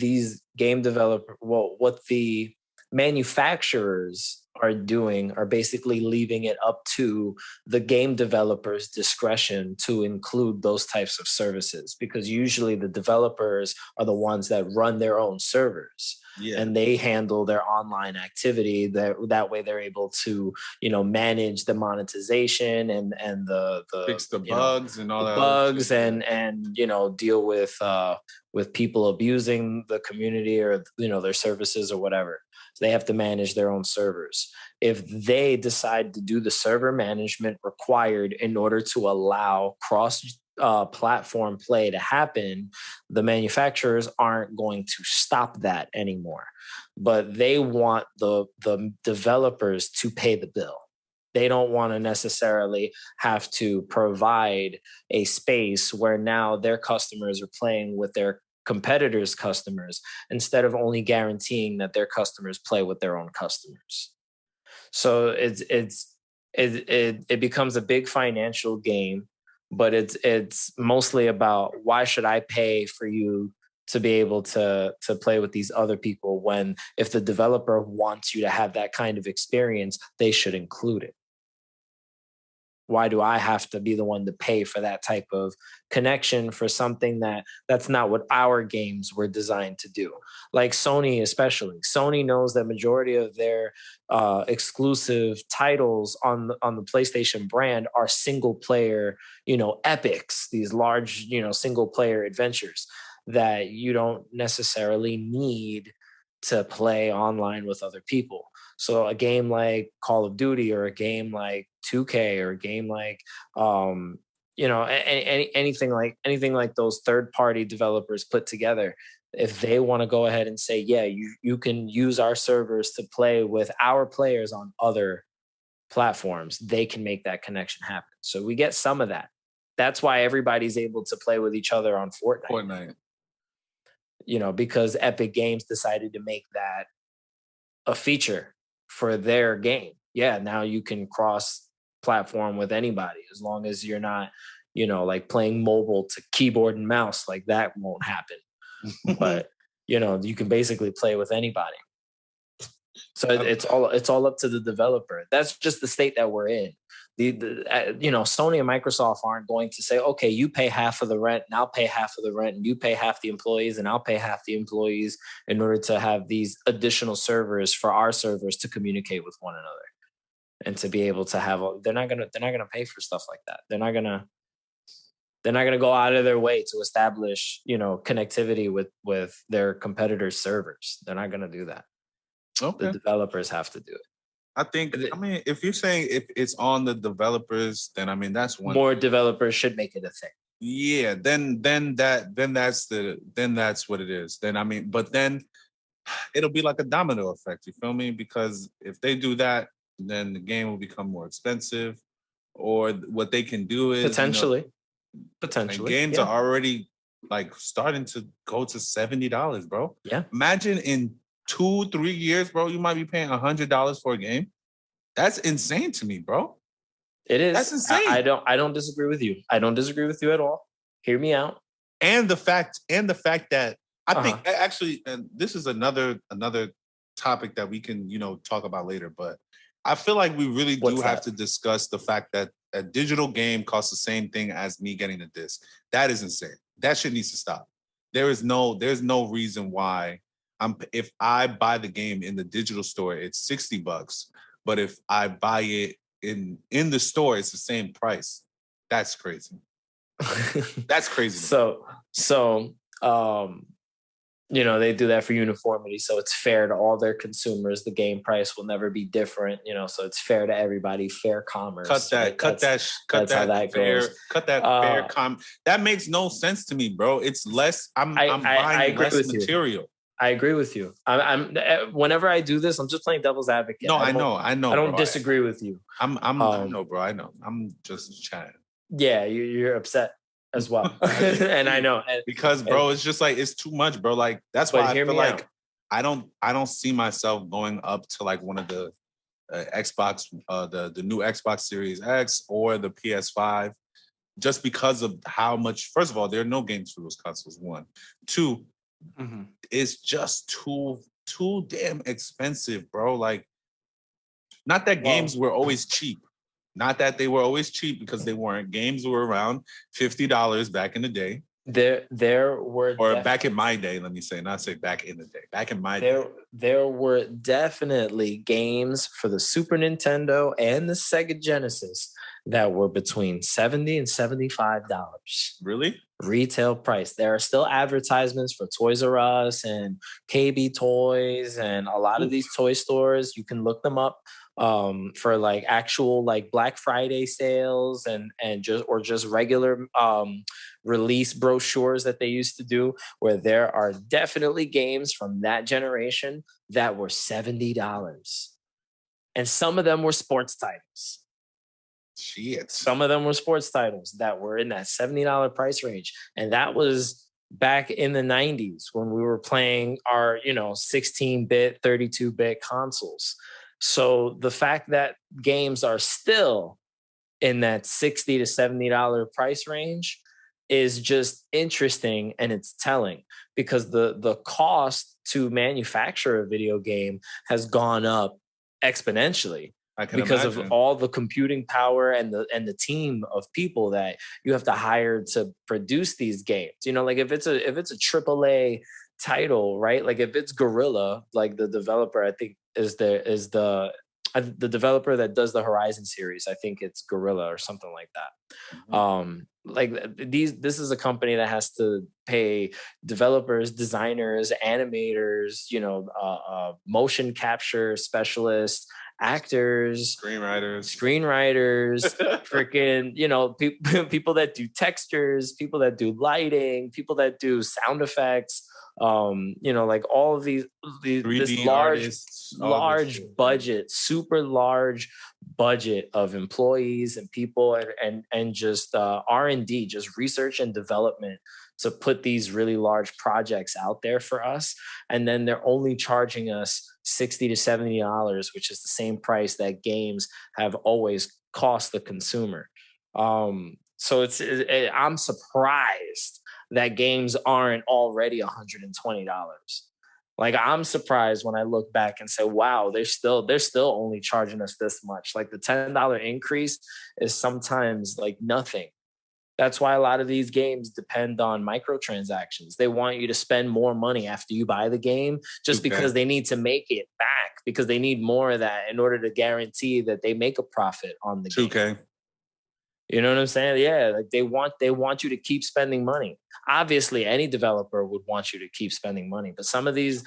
the manufacturers are doing are basically leaving it up to the game developers' discretion to include those types of services, because usually the developers are the ones that run their own servers. Yeah. And they handle their online activity. That way they're able to, manage the monetization and the fix the bugs and all that bugs and deal with people abusing the community or their services or whatever. So they have to manage their own servers. If they decide to do the server management required in order to allow platform play to happen, the manufacturers aren't going to stop that anymore. But they want the developers to pay the bill. They don't want to necessarily have to provide a space where now their customers are playing with their competitors' customers instead of only guaranteeing that their customers play with their own customers. So it becomes a big financial game. But it's mostly about, why should I pay for you to be able to play with these other people, when if the developer wants you to have that kind of experience, they should include it? Why do I have to be the one to pay for that type of connection for something that's not what our games were designed to do? Like Sony, especially. Sony knows that majority of their exclusive titles on the PlayStation brand are single player, epics, these large, single player adventures that you don't necessarily need to play online with other people. So a game like Call of Duty or a game like 2K or a game like anything like those third-party developers put together, if they want to go ahead and say, yeah, you can use our servers to play with our players on other platforms, they can make that connection happen. So we get some of that. That's why everybody's able to play with each other on Fortnite. Because Epic Games decided to make that a feature for their game. Yeah, now you can cross platform with anybody as long as you're not, like playing mobile to keyboard and mouse. Like that won't happen. But you can basically play with anybody. So it's all up to the developer. That's just the state that we're in. Sony and Microsoft aren't going to say, okay, you pay half of the rent and I'll pay half of the rent, and you pay half the employees and I'll pay half the employees in order to have these additional servers for our servers to communicate with one another and to be able to have. They're not gonna pay for stuff like that. They're not gonna go out of their way to establish connectivity with their competitors' servers. They're not gonna do that. Okay. The developers have to do it. If you're saying if it's on the developers, then that's one. More developers should make it a thing. Yeah, then that's what it is. But then it'll be like a domino effect. You feel me? Because if they do that, then the game will become more expensive. Or what they can do is potentially games are already like starting to go to $70, bro. Yeah. Imagine in 2-3 years, bro, you might be paying $100 for a game. That's insane to me, bro. It is. That's insane. I don't disagree with you. I don't disagree with you at all. Hear me out. And the fact that I think actually, and this is another topic that we can talk about later, but I feel like we really do have to discuss the fact that a digital game costs the same thing as me getting a disc. That is insane. That shit needs to stop. There's no reason why. if I buy the game in the digital store, it's $60. But if I buy it in the store, it's the same price. That's crazy. That's crazy. They do that for uniformity, so it's fair to all their consumers. The game price will never be different, so it's fair to everybody. Fair commerce. That makes no sense to me, bro. It's less. I'm buying less material. I agree with you. I'm whenever I do this, I'm just playing devil's advocate. No, I know. I don't disagree with you. I know, bro. I know. I'm just chatting. Yeah, you're upset as well, and I know because, bro, it's just like it's too much, bro. Like that's why I feel like I don't see myself going up to like one of the Xbox, the new Xbox Series X or the PS5, just because of how much. First of all, there are no games for those consoles. 1, 2. It's just too damn expensive, bro. Like, not that games were always cheap. Not that they were always cheap, because they weren't. Games were around $50 back in the day. There were, or back in my day, let me say, not say back in the day. Back in my day, there were definitely games for the Super Nintendo and the Sega Genesis that were between $70 and $75. Really? Retail price. There are still advertisements for Toys R Us and KB Toys and a lot of these toy stores. You can look them up for like actual like Black Friday sales and just regular release brochures that they used to do, where there are definitely games from that generation that were $70. And some of them were sports titles. Shit. Some of them were sports titles that were in that $70 price range. And that was back in the 90s when we were playing our, 16-bit, 32-bit consoles. So the fact that games are still in that $60 to $70 price range is just interesting, and it's telling, because the cost to manufacture a video game has gone up exponentially. Because of all the computing power and the team of people that you have to hire to produce these games. Like if it's a AAA title, right? Like if it's Guerrilla, like the developer, I think is the developer that does the Horizon series. I think it's Guerrilla or something like that. This is a company that has to pay developers, designers, animators, motion capture specialists, actors, screenwriters, freaking, people that do textures, people that do lighting, people that do sound effects, like all of these this large budget, super large budget of employees and people and just R&D, just research and development to put these really large projects out there for us. And then they're only charging us $60 to $70, which is the same price that games have always cost the consumer. So I'm surprised that games aren't already $120. Like, I'm surprised when I look back and say, wow, they're still only charging us this much. Like, the $10 increase is sometimes like nothing. That's why a lot of these games depend on microtransactions. They want you to spend more money after you buy the game just because they need to make it back, because they need more of that in order to guarantee that they make a profit on the game. 2K. You know what I'm saying? Yeah, like they want you to keep spending money. Obviously, any developer would want you to keep spending money, but some of these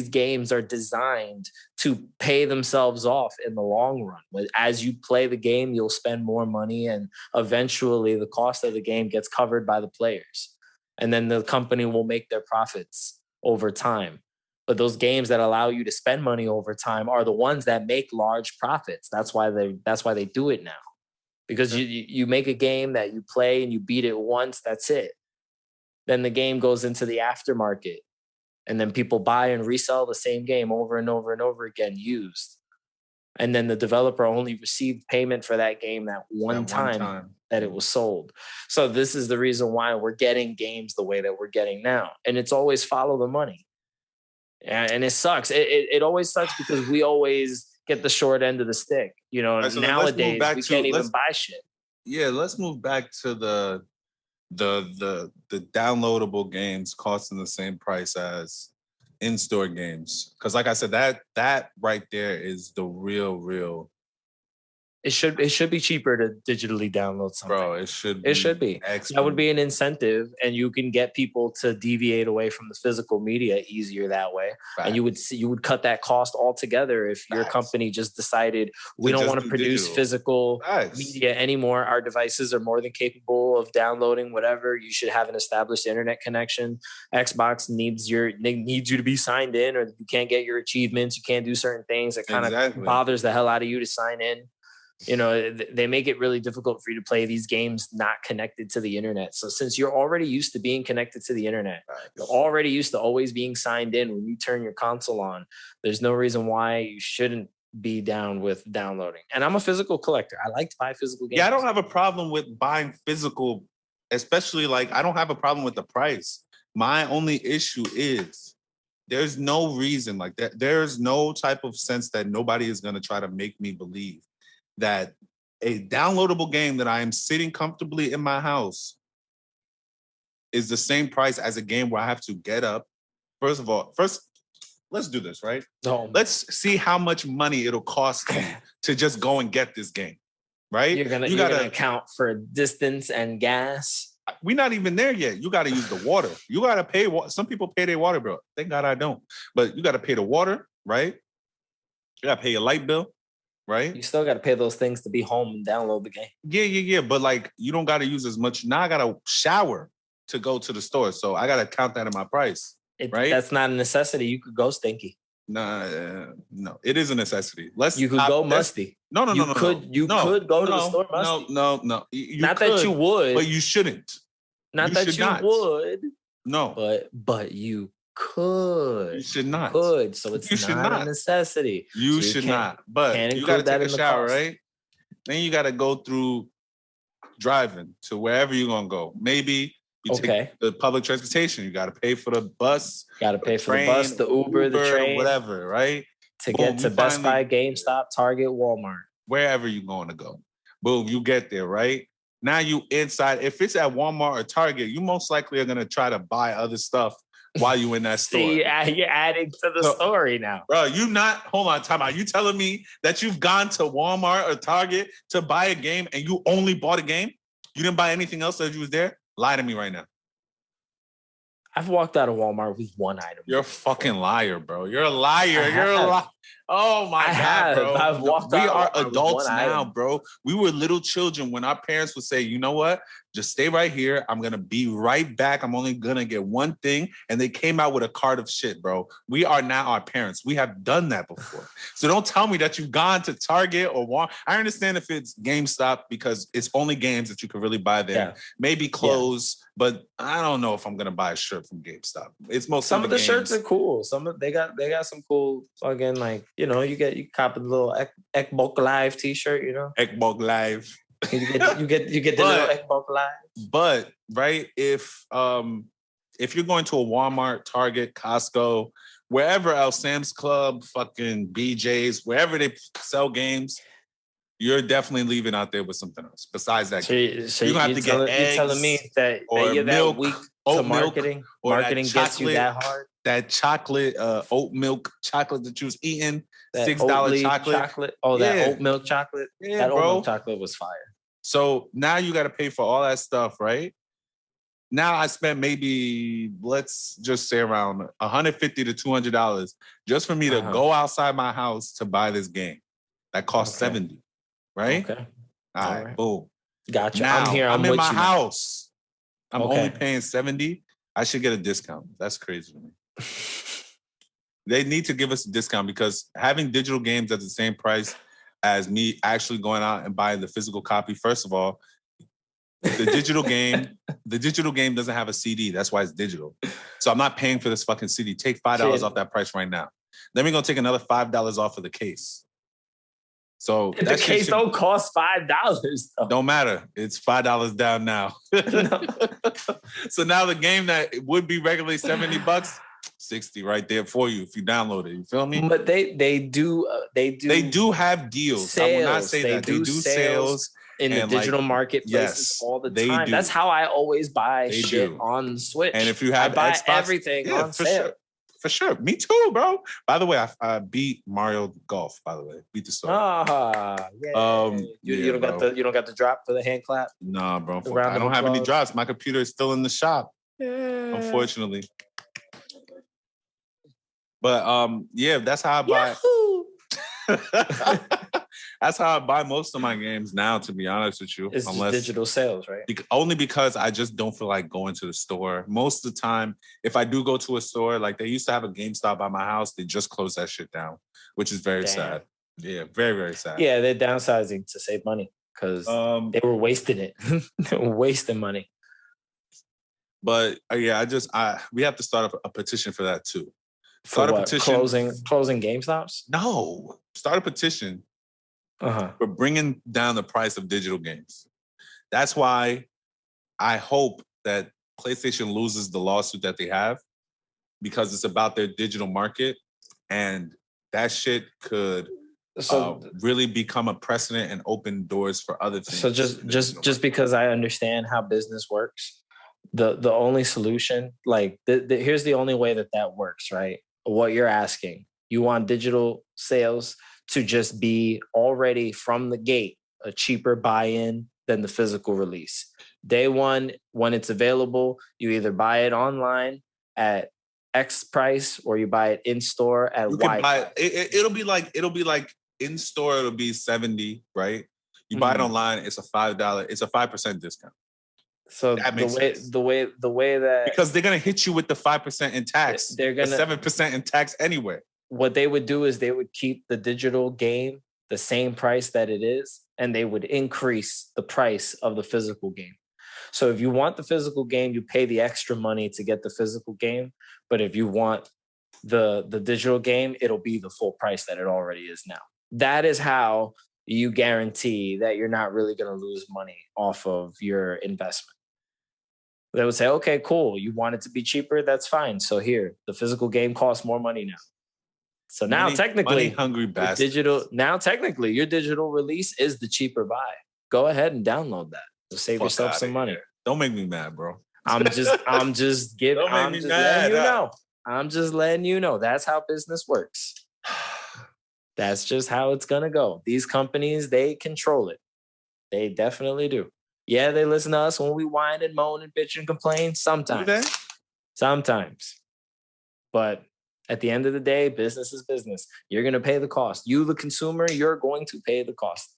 games are designed to pay themselves off in the long run. As you play the game, you'll spend more money, and eventually the cost of the game gets covered by the players. And then the company will make their profits over time. But those games that allow you to spend money over time are the ones that make large profits. That's why they do it now. Because you make a game that you play and you beat it once, that's it. Then the game goes into the aftermarket. And then people buy and resell the same game over and over and over again, used. And then the developer only received payment for that game that one time that it was sold. So this is the reason why we're getting games the way that we're getting now. And it's always follow the money. And it sucks. It always sucks because we always get the short end of the stick. Right, so nowadays we can't even buy shit. Yeah, let's move back to the downloadable games costing the same price as in-store games. Because like I said, that right there is the real. It should be cheaper to digitally download something. Bro, it should be. That would be an incentive, and you can get people to deviate away from the physical media easier that way. Facts. And you would cut that cost altogether if your company just decided we don't want to produce digital. Physical media anymore. Our devices are more than capable of downloading whatever. You should have an established internet connection. Xbox needs you to be signed in, or you can't get your achievements. You can't do certain things. That kind of bothers the hell out of you to sign in. You know, they make it really difficult for you to play these games not connected to the internet. So since you're already used to being connected to the internet, you're already used to always being signed in when you turn your console on, there's no reason why you shouldn't be down with downloading. And I'm a physical collector. I like to buy physical games. Yeah, I don't have a problem with buying physical, especially like I don't have a problem with the price. My only issue is there's no reason like that. There's no type of sense that nobody is going to try to make me believe that a downloadable game that I am sitting comfortably in my house is the same price as a game where I have to get up. First, let's do this, right? No. Let's see how much money it'll cost me to just go and get this game, right? You're gonna account for distance and gas. We're not even there yet. You got to use the water. You got to pay. Some people pay their water bill. Thank God I don't. But you got to pay the water, right? You got to pay your light bill. Right? You still got to pay those things to be home and download the game. Yeah. But like, you don't got to use as much. Now I got to shower to go to the store. So I got to count that in my price. Right? That's not a necessity. You could go stinky. No, it is a necessity. You could go musty. No. You could go to the store musty. No. Not that you would. But you shouldn't. Not that you would. No. But you could. You should not. Could. So it's not a necessity. You should not. But you got to take a shower, right? Then you got to go through driving to wherever you're going to go. Maybe you take the public transportation. You got to pay for the bus. Got to pay for the bus, the Uber, the train. Whatever, right? To get to Best Buy, GameStop, Target, Walmart. Wherever you're going to go. Boom, you get there, right? Now you inside. If it's at Walmart or Target, you most likely are going to try to buy other stuff while you in that store. See, you're adding to the story now. Bro, hold on, time out. You telling me that you've gone to Walmart or Target to buy a game and you only bought a game? You didn't buy anything else as you was there? Lie to me right now. I've walked out of Walmart with one item. You're a fucking liar, bro. You're a liar. You're a liar. Oh my God, bro. I've walked we are adults now, bro. We were little children when our parents would say, you know what? Just stay right here. I'm going to be right back. I'm only going to get one thing. And they came out with a cart of shit, bro. We are now our parents. We have done that before. So don't tell me that you've gone to Target or Walmart. I understand if it's GameStop because it's only games that you can really buy there. Yeah. Maybe clothes, but I don't know if I'm going to buy a shirt from GameStop. It's most some of the shirts are cool. They got some cool fucking like, you know, you cop a little Ekbok Live t-shirt, you know? Ekbok Live. You get the little Ekbok Live. But right, if you're going to a Walmart, Target, Costco, wherever else, Sam's Club, fucking BJ's, wherever they sell games, you're definitely leaving out there with something else besides that. So you're gonna have to get eggs. You're telling me that you're milk, that weak to marketing. Marketing gets you that hard. That chocolate, oat milk chocolate that you was eating, $6 chocolate. Oh, that oat milk chocolate. Yeah, that oat milk chocolate was fire. So now you got to pay for all that stuff, right? Now I spent maybe, let's just say around $150 to $200 just for me to go outside my house to buy this game. That cost $70, right? Okay. All right, boom. Gotcha. Now, I'm here. I'm in my house. I'm only paying $70. I should get a discount. That's crazy to me. They need to give us a discount because having digital games at the same price as me actually going out and buying the physical copy. First of all, the digital game doesn't have a CD. That's why it's digital. So I'm not paying for this fucking CD. Take $5 off that price right now. Then we're gonna take another $5 off of the case. So the case don't cost $5 though. Don't matter. It's $5 down now. So now the game that would be regularly $70, 60 right there for you if you download it. You feel me? But they do have deals. Sales. I will not say that. They do sales in the digital marketplaces all the time. That's how I always buy shit on Switch. And if you have I buy Xbox, everything on sale. Sure. For sure. Me too, bro. By the way, I beat Mario Golf, by the way. Beat the story. You don't got the drop for the hand clap? Nah, bro. Round I don't of have any applause. drops. My computer is still in the shop, Yeah. unfortunately. But yeah, that's how I buy. That's how I buy most of my games now, to be honest with you. It's just digital sales, right? Only because I just don't feel like going to the store. Most of the time, if I do go to a store, like they used to have a GameStop by my house, they just closed that shit down, which is very sad. Yeah, very, very sad. Yeah, they're downsizing to save money because they were wasting it. They were wasting money. But yeah, we have to start a petition for that too. Start a petition. Closing GameStops? No. Start a petition for bringing down the price of digital games. That's why I hope that PlayStation loses the lawsuit that they have, because it's about their digital market, and that shit could really become a precedent and open doors for other things. So just because I understand how business works, the only solution, like here's the only way that works, right? What you're asking, you want digital sales to just be already from the gate a cheaper buy-in than the physical release. Day one, when it's available, you either buy it online at X price or you buy it in store at Y price. It'll be like in store, it'll be 70, right? You buy it online, it's a $5, it's a 5% discount. So the way that, because they're gonna hit you with the 5% in tax, they're gonna 7% in tax anyway. What they would do is they would keep the digital game the same price that it is, and they would increase the price of the physical game. So if you want the physical game, you pay the extra money to get the physical game. But if you want the digital game, it'll be the full price that it already is now. That is how you guarantee that you're not really going to lose money off of your investment. They would say, okay, cool. You want it to be cheaper? That's fine. So here, the physical game costs more money now. So now technically, hungry bastard. Technically, your digital release is the cheaper buy. Go ahead and download that. So save yourself some money. Here. Don't make me mad, bro. I'm just letting you know. I'm just letting you know. That's how business works. That's just how it's gonna go. These companies, they control it. They definitely do. Yeah, they listen to us when we whine and moan and bitch and complain. Sometimes. But at the end of the day, business is business. You're going to pay the cost. You, the consumer, you're going to pay the cost.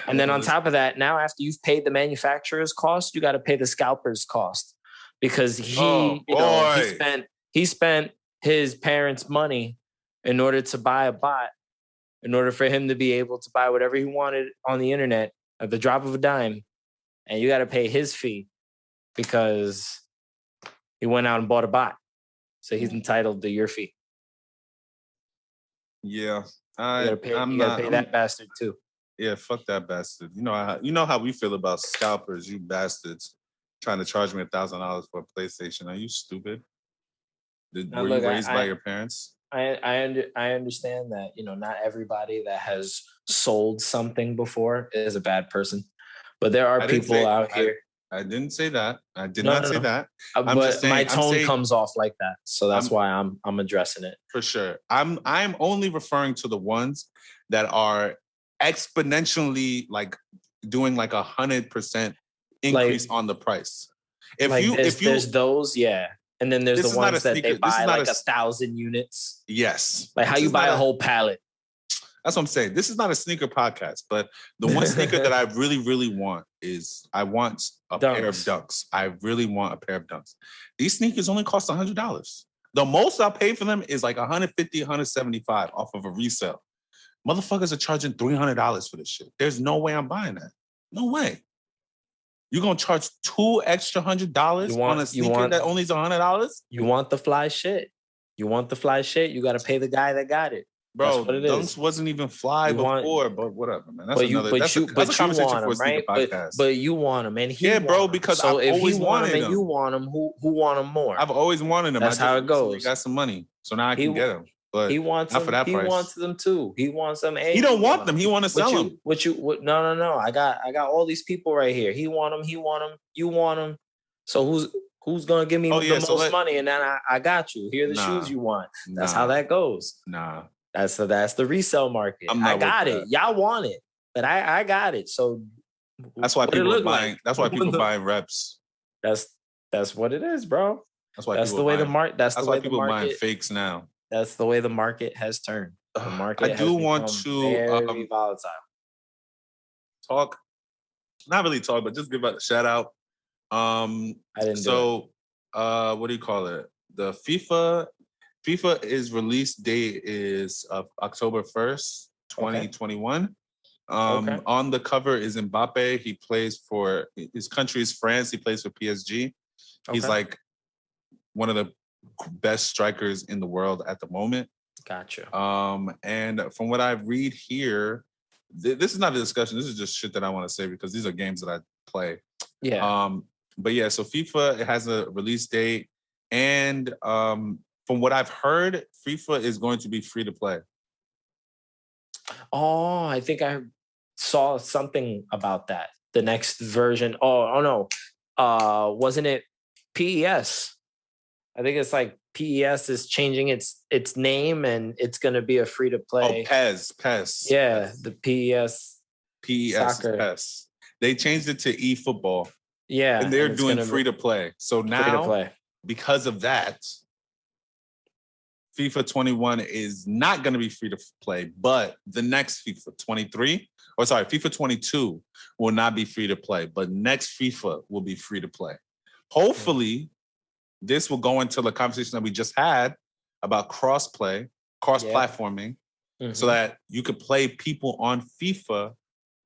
And then on top of that, now after you've paid the manufacturer's cost, you got to pay the scalper's cost, because he spent his parents' money in order to buy a bot, in order for him to be able to buy whatever he wanted on the internet at the drop of a dime. And you got to pay his fee because he went out and bought a bot. So he's entitled to your fee. Yeah. You gotta pay that bastard too. Yeah, fuck that bastard. You know how we feel about scalpers, you bastards, trying to charge me $1,000 for a PlayStation. Are you stupid? Were you raised by your parents? I understand that, not everybody that has sold something before is a bad person. But there are people out here. I didn't say that. I did not say that. But my tone comes off like that, so that's why I'm addressing it. For sure. I'm only referring to the ones that are exponentially like doing like 100% increase on the price. There's those, yeah, and then there's the ones that they buy like 1,000 units. Yes, like how you buy a whole pallet. That's what I'm saying. This is not a sneaker podcast, but the one sneaker that I really, really want is I want a pair of Dunks. I really want a pair of Dunks. These sneakers only cost $100. The most I'll pay for them is like $150, $175 off of a resale. Motherfuckers are charging $300 for this shit. There's no way I'm buying that. No way. You're going to charge $2 extra $100 on a sneaker that only is $100? You want the fly shit. You got to pay the guy that got it. Bro, Dunks wasn't even fly before, but whatever, man. That's a conversation for a sneaker podcast. But you want them, and because I've always wanted them. And you want them, who want them more? I've always wanted them. That's how it goes. Got some money, so now I can get them. But he wants them. For that price. He wants them too. He wants them. He don't want them. He want to sell them. No. I got all these people right here. He want them. You want them. So Who's gonna give me the most money? And then I got you. Here are the shoes you want. That's how that goes. Nah. That's the resale market. I got it. Y'all want it, but I got it. So that's why people are buying. That's why people buying reps. That's what it is, bro. That's why that's the way the market. That's the way people the market, buying fakes now. That's the way the market has turned. The market I do want to very volatile. Talk, not really talk, but just give a shout out. I didn't. So, what do you call it? The FIFA's release date is October 1st, 2021. On the cover is Mbappe. He plays for his country is France. He plays for PSG. He's like one of the best strikers in the world at the moment. Gotcha. And from what I read here, this is not a discussion. This is just shit that I want to say because these are games that I play. Yeah. But yeah, so FIFA has a release date, and from what I've heard, FIFA is going to be free to play. Oh, I think I saw something about that. The next version. Oh no. Wasn't it PES? I think it's like PES is changing its name and it's going to be a free to play. Oh, PES. Yeah, the PES soccer. PES. They changed it to eFootball. Yeah, and they're doing free to play. So now, because of that, FIFA 21 is not going to be free to play, but the next FIFA 22 will not be free to play, but next FIFA will be free to play. Hopefully, this will go into the conversation that we just had about cross-platforming, so that you could play people on FIFA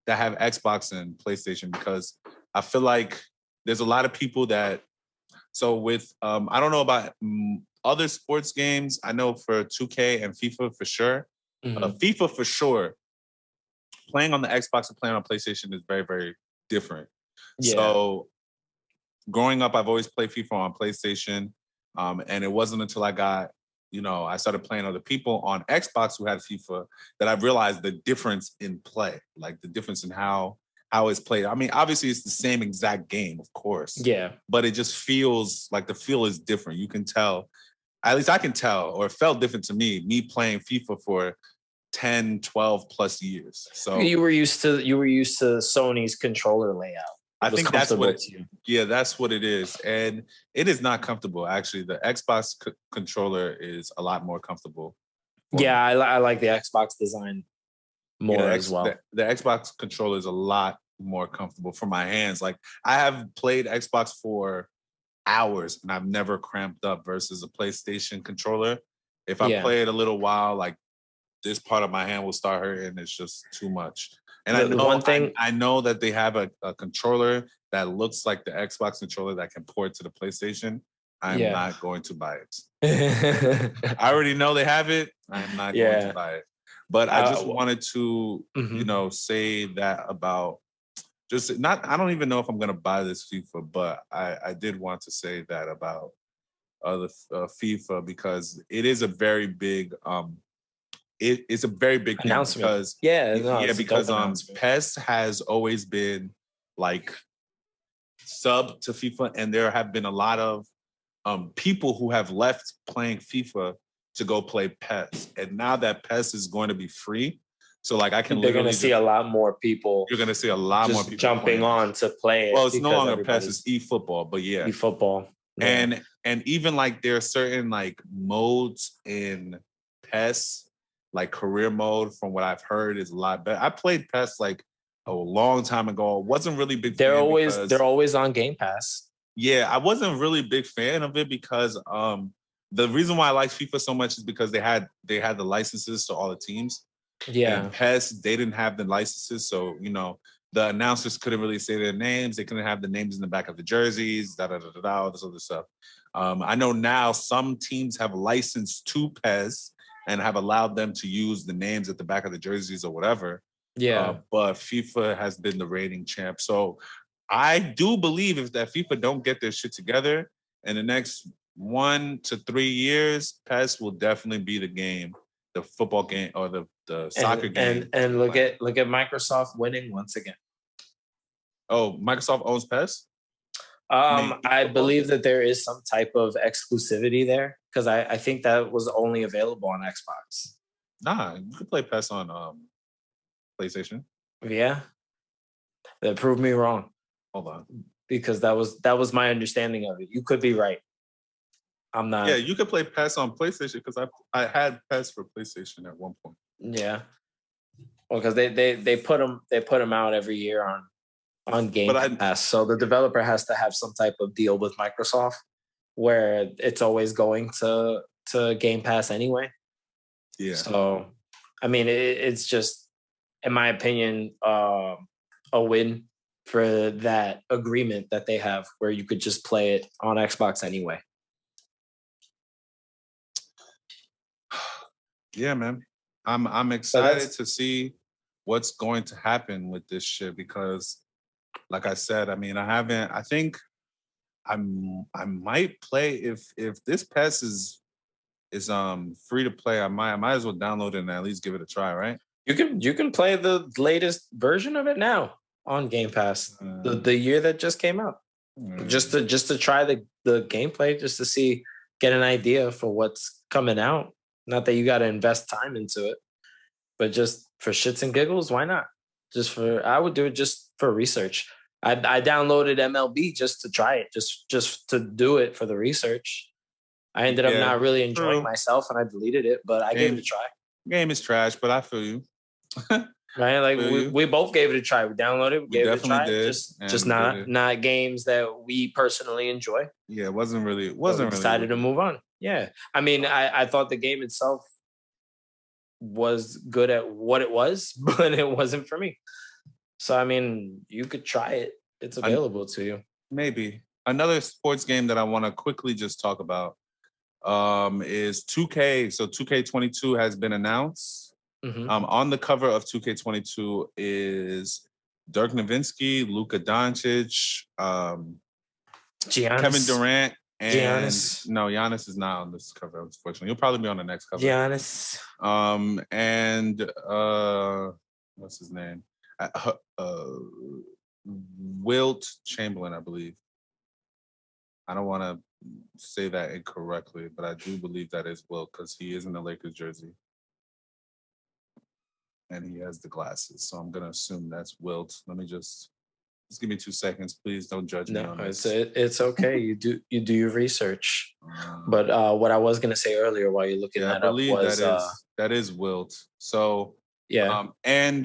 that have Xbox and PlayStation, because I feel like there's a lot of people that, so with, I don't know about other sports games. I know for 2K and FIFA for sure. FIFA for sure. Playing on the Xbox and playing on PlayStation is very, very different. Yeah. So growing up, I've always played FIFA on PlayStation. And it wasn't until I got, I started playing other people on Xbox who had FIFA that I realized the difference in play, like the difference in how it's played. I mean, obviously it's the same exact game, of course. Yeah. But it just feels like the feel is different. You can tell, at least I can tell, or it felt different to me playing FIFA for 10, 12 plus years. So you were used to Sony's controller layout. I think that's what that's what it is. And it is not comfortable. Actually, the Xbox controller is a lot more comfortable. Yeah, I like the Xbox design more as well. The Xbox controller is a lot more comfortable for my hands. Like, I have played Xbox for hours and I've never cramped up versus a PlayStation controller. If I play it a little while, like this part of my hand will start hurting. It's just too much. And I know that they have a controller that looks like the Xbox controller that can port to the PlayStation. I'm not going to buy it. I already know they have it. I'm not going to buy it. But I just wanted to, say that about I don't even know if I'm going to buy this FIFA, but I did want to say that about the FIFA, because it is a very big, it's a very big announcement. Because PES has always been like sub to FIFA, and there have been a lot of people who have left playing FIFA to go play PES, and now that PES is going to be free, so like they're going to see a lot more people. You're going to see a lot more people jumping on to play it. Well, it's no longer PES; it's eFootball, but eFootball, and even like there are certain like modes in PES. Like career mode, from what I've heard, is a lot better. I played PES like a long time ago. Wasn't really big. They're always on Game Pass. Yeah, I wasn't really a big fan of it because the reason why I like FIFA so much is because they had the licenses to all the teams. Yeah, and PES, they didn't have the licenses, so the announcers couldn't really say their names. They couldn't have the names in the back of the jerseys. All this other stuff. I know now some teams have licensed to PES and have allowed them to use the names at the back of the jerseys or whatever. Yeah. But FIFA has been the reigning champ. So I do believe if that FIFA don't get their shit together in the next 1 to 3 years, PES will definitely be the game, the football game or the soccer game. And look at Microsoft winning once again. Oh, Microsoft owns PES? Maybe I football? believe that there is some type of exclusivity there because I think that was only available on Xbox. Nah, you could play PES on PlayStation. Yeah, that proved me wrong Hold on. because that was my understanding of it. You could be right. I'm not. Yeah, you could play PES on PlayStation because I had PES for PlayStation at one point. Yeah. Well, because they put them out every year on Game But Pass, so the developer has to have some type of deal with Microsoft where it's always going to Game Pass anyway. yeah, So, I mean, it's just, in my opinion, a win for that agreement that they have, where you could just play it on Xbox anyway. yeah, man. I'm excited to see what's going to happen with this shit because, like I said, I mean, I think I might play if this PES is free to play. I might as well download it and at least give it a try, right? You can play the latest version of it now on Game Pass, the year that just came out. Just to try the gameplay, just to see, get an idea for what's coming out. Not that you got to invest time into it, but just for shits and giggles, why not? I would do it just for research. I downloaded MLB just to try it, just to do it for the research. I ended up not really enjoying myself, and I deleted it, but I gave it a try. Game is trash, but I feel you. Right, like we both gave it a try. We downloaded it, we gave it a try. Did, just not games that we personally enjoy. Yeah, it wasn't really. Decided to move on. Yeah, I mean, I thought the game itself was good at what it was, but it wasn't for me. So I mean, you could try it. It's available to you. Maybe another sports game that I want to quickly just talk about is 2K. So 2K22 has been announced. Mm-hmm. On the cover of 2K22 is Dirk Nowitzki, Luka Doncic, Kevin Durant, and Giannis is not on this cover, unfortunately. He'll probably be on the next cover. Giannis. And what's his name? Wilt Chamberlain, I believe. I don't want to say that incorrectly, but I do believe that is Wilt because he is in the Lakers jersey. And he has the glasses. So I'm going to assume that's Wilt. Let me just give me 2 seconds. Please don't judge me on this. It's okay. You do your research. But what I was going to say earlier while you're looking that up was... that is Wilt. So, yeah. I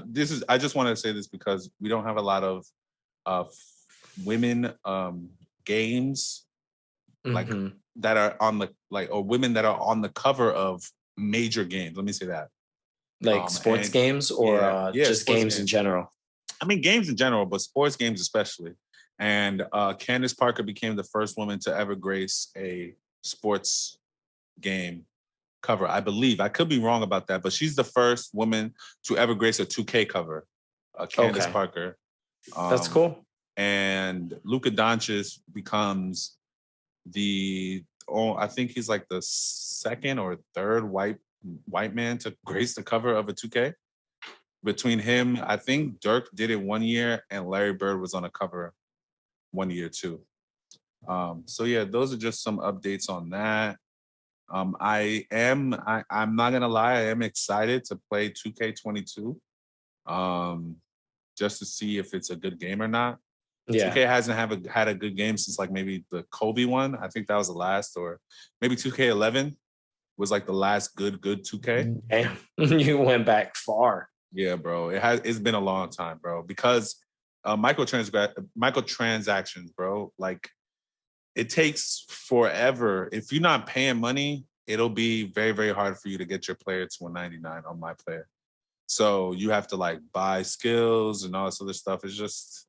just wanted to say this because we don't have a lot of women games like that are on the or women that are on the cover of major games. Let me say that. Like sports games or just games in general? I mean, games in general, but sports games especially. And Candace Parker became the first woman to ever grace a sports game cover, I believe. I could be wrong about that, but she's the first woman to ever grace a 2K cover, Candace Parker. That's cool. And Luka Doncic becomes I think he's like the second or third white man to grace the cover of a 2K. Between him, I think Dirk did it 1 year and Larry Bird was on a cover 1 year too. So yeah, those are just some updates on that. I'm not gonna lie, I am excited to play 2K22. Just to see if it's a good game or not. Yeah. 2K hasn't had a good game since like maybe the Kobe one. I think that was the last, or maybe 2K11 was like the last good 2K. Damn, you went back far. Yeah, bro. It's been a long time, bro. Because microtransactions, bro. Like it takes forever. If you're not paying money, it'll be very, very hard for you to get your player to 199 on my player. So you have to like buy skills and all this other stuff. It's just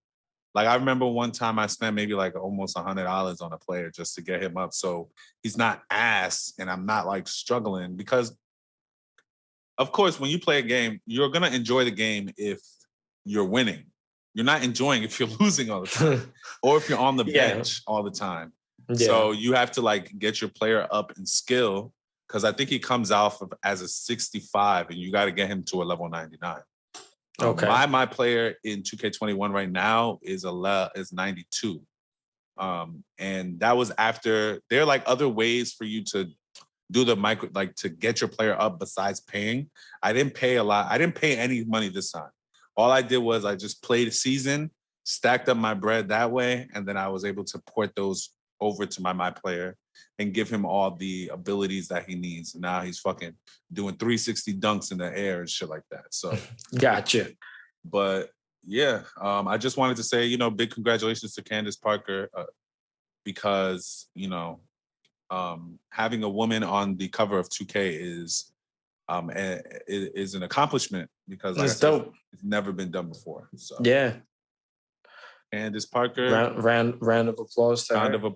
like I remember one time I spent maybe like almost $100 on a player just to get him up. So he's not ass and I'm not like struggling because of course, when you play a game, you're going to enjoy the game if you're winning. You're not enjoying if you're losing all the time or if you're on the bench all the time. Yeah. So you have to like get your player up in skill because I think he comes out as a 65 and you got to get him to a level 99. Okay. My player in 2K21 right now is 92. And that was after there are like other ways for you to do the micro, like to get your player up besides paying. I didn't pay a lot. I didn't pay any money this time. All I did was I just played a season, stacked up my bread that way, and then I was able to port those over to my player and give him all the abilities that he needs. And now he's fucking doing 360 dunks in the air and shit like that. So gotcha. But yeah, I just wanted to say, big congratulations to Candace Parker because, having a woman on the cover of 2K is an accomplishment because it's dope. It's never been done before. So yeah. Candace Parker. Round of applause to her.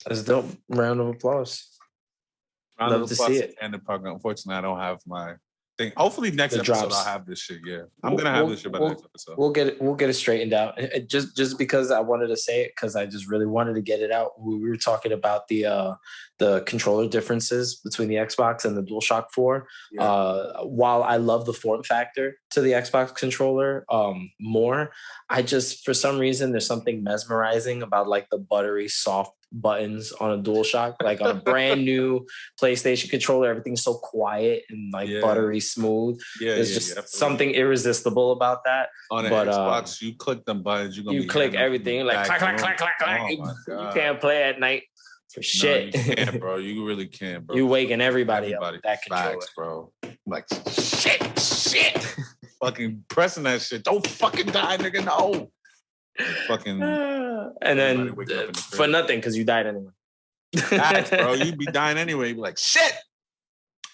That's dope. Round of applause. Love to see it. Candace Parker. Unfortunately, I don't have my thing. Hopefully next episode I'll have this shit. Yeah, I'm gonna have this shit by the next episode. We'll get it straightened out. Just because I wanted to say it because I just really wanted to get it out. We were talking about the controller differences between the Xbox and the DualShock 4. Yeah. While I love the form factor to the Xbox controller more, I just for some reason there's something mesmerizing about like the buttery soft buttons on a DualShock, like on a brand new PlayStation controller. Everything's so quiet and like buttery smooth. There's just something irresistible about that. On an Xbox, you click them buttons, you click everything like clack, clack, clack, clack, clack. You can't play at night for shit. No, you can't, bro. You really can't, bro. You waking everybody up with that controller, bro. Like shit. Fucking pressing that shit. Don't fucking die, nigga. No. Fucking and then for nothing because you died anyway. Facts, bro. You'd be dying anyway. You'd be like, shit.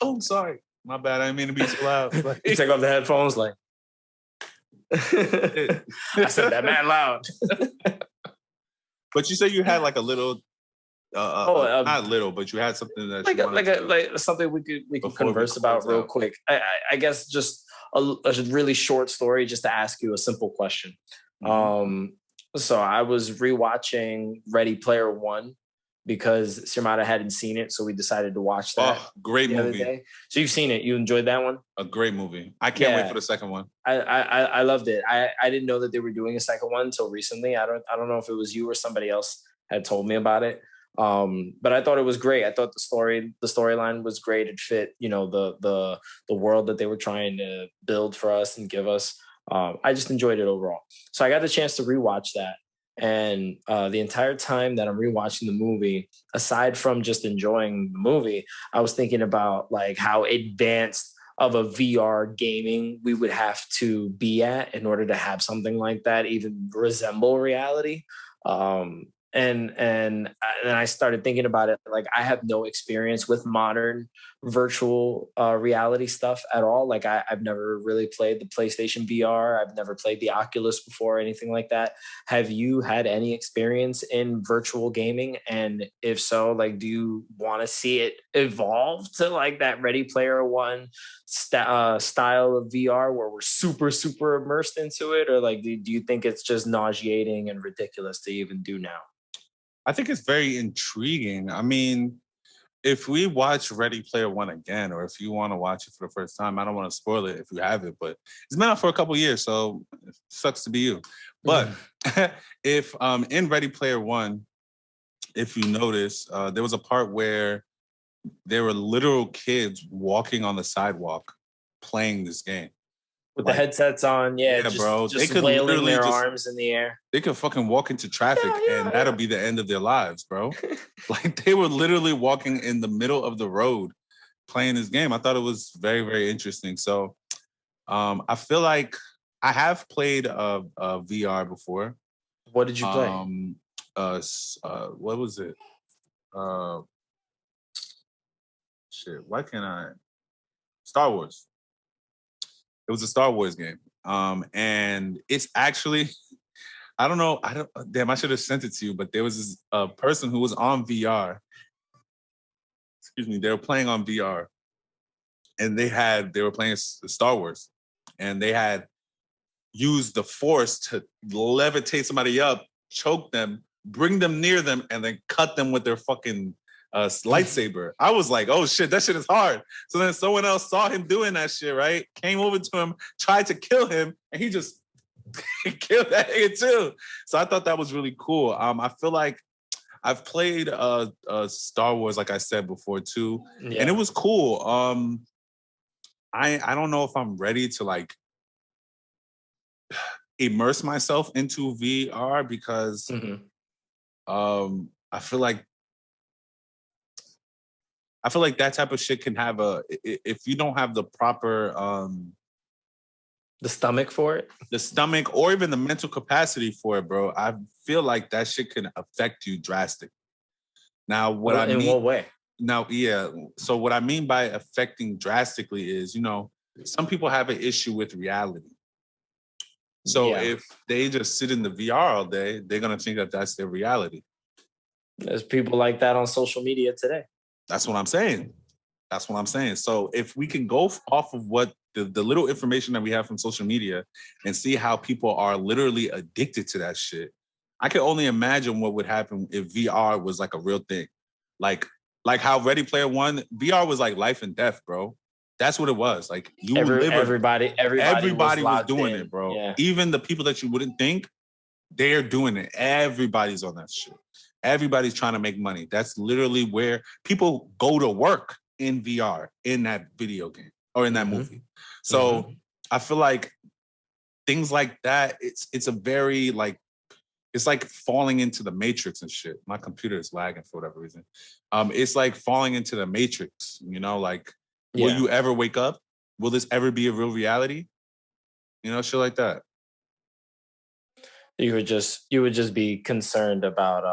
Oh, I'm sorry. My bad. I didn't mean to be so loud. You take off the headphones like I said that mad loud. But you said you had like a little not little, but you had something that like something we could converse about real quick. I guess just a really short story just to ask you a simple question. So I was rewatching Ready Player One because Sirmata hadn't seen it, so we decided to watch that. Oh, great movie! So you've seen it? You enjoyed that one? A great movie. I can't wait for the second one. I loved it. I didn't know that they were doing a second one until recently. I don't know if it was you or somebody else had told me about it. But I thought it was great. I thought the storyline was great. It fit, the world that they were trying to build for us and give us. I just enjoyed it overall. So I got the chance to rewatch that. And the entire time that I'm rewatching the movie, aside from just enjoying the movie, I was thinking about like how advanced of a VR gaming we would have to be at in order to have something like that even resemble reality. And I started thinking about it. Like I have no experience with modern virtual reality stuff at all. Like I've never really played the PlayStation VR. I've never played the Oculus before or anything like that. Have you had any experience in virtual gaming? And if so, like, do you want to see it evolve to like that Ready Player One style of VR where we're super, super immersed into it? Or like, do you think it's just nauseating and ridiculous to even do now? I think it's very intriguing. I mean, if we watch Ready Player One again, or if you want to watch it for the first time, I don't want to spoil it if you have it, but it's been out for a couple of years, so it sucks to be you. But if in Ready Player One, if you notice, there was a part where there were literal kids walking on the sidewalk playing this game. With the headsets on, bro. Just they could wailing their arms in the air. They could fucking walk into traffic and that'll be the end of their lives, bro. Like they were literally walking in the middle of the road playing this game. I thought it was very, very interesting. So I feel like I have played VR before. What did you play? What was it? Why can't I? Star Wars. It was a Star Wars game. And it's actually, I should have sent it to you, but there was this person who was on VR. Excuse me, they were playing on VR. And they were playing Star Wars. And they had used the Force to levitate somebody up, choke them, bring them near them, and then cut them with their fucking lightsaber. I was like, oh shit, that shit is hard. So then someone else saw him doing that shit, right? Came over to him, tried to kill him, and he just killed that nigga too. So I thought that was really cool. I feel like I've played Star Wars, like I said before too, and it was cool. I don't know if I'm ready to like immerse myself into VR because I feel like that type of shit can have if you don't have the proper the stomach for it, the stomach or even the mental capacity for it, bro. I feel like that shit can affect you drastically. Now, in what way? Now, yeah. So what I mean by affecting drastically is, some people have an issue with reality. So if they just sit in the VR all day, they're gonna think that that's their reality. There's people like that on social media today. That's what I'm saying. So if we can go off of what the little information that we have from social media and see how people are literally addicted to that shit, I can only imagine what would happen if VR was like a real thing. Like how Ready Player One, VR was like life and death, bro. That's what it was. Like everybody was doing it, bro. Yeah. Even the people that you wouldn't think, they're doing it. Everybody's on that shit. Everybody's trying to make money. That's literally where people go to work in VR in that video game or in that movie. So I feel like things like that, it's a very like, it's like falling into the matrix and shit. My computer is lagging for whatever reason. It's like falling into the matrix, like, will you ever wake up? Will this ever be a real reality? Shit like that. You would just be concerned about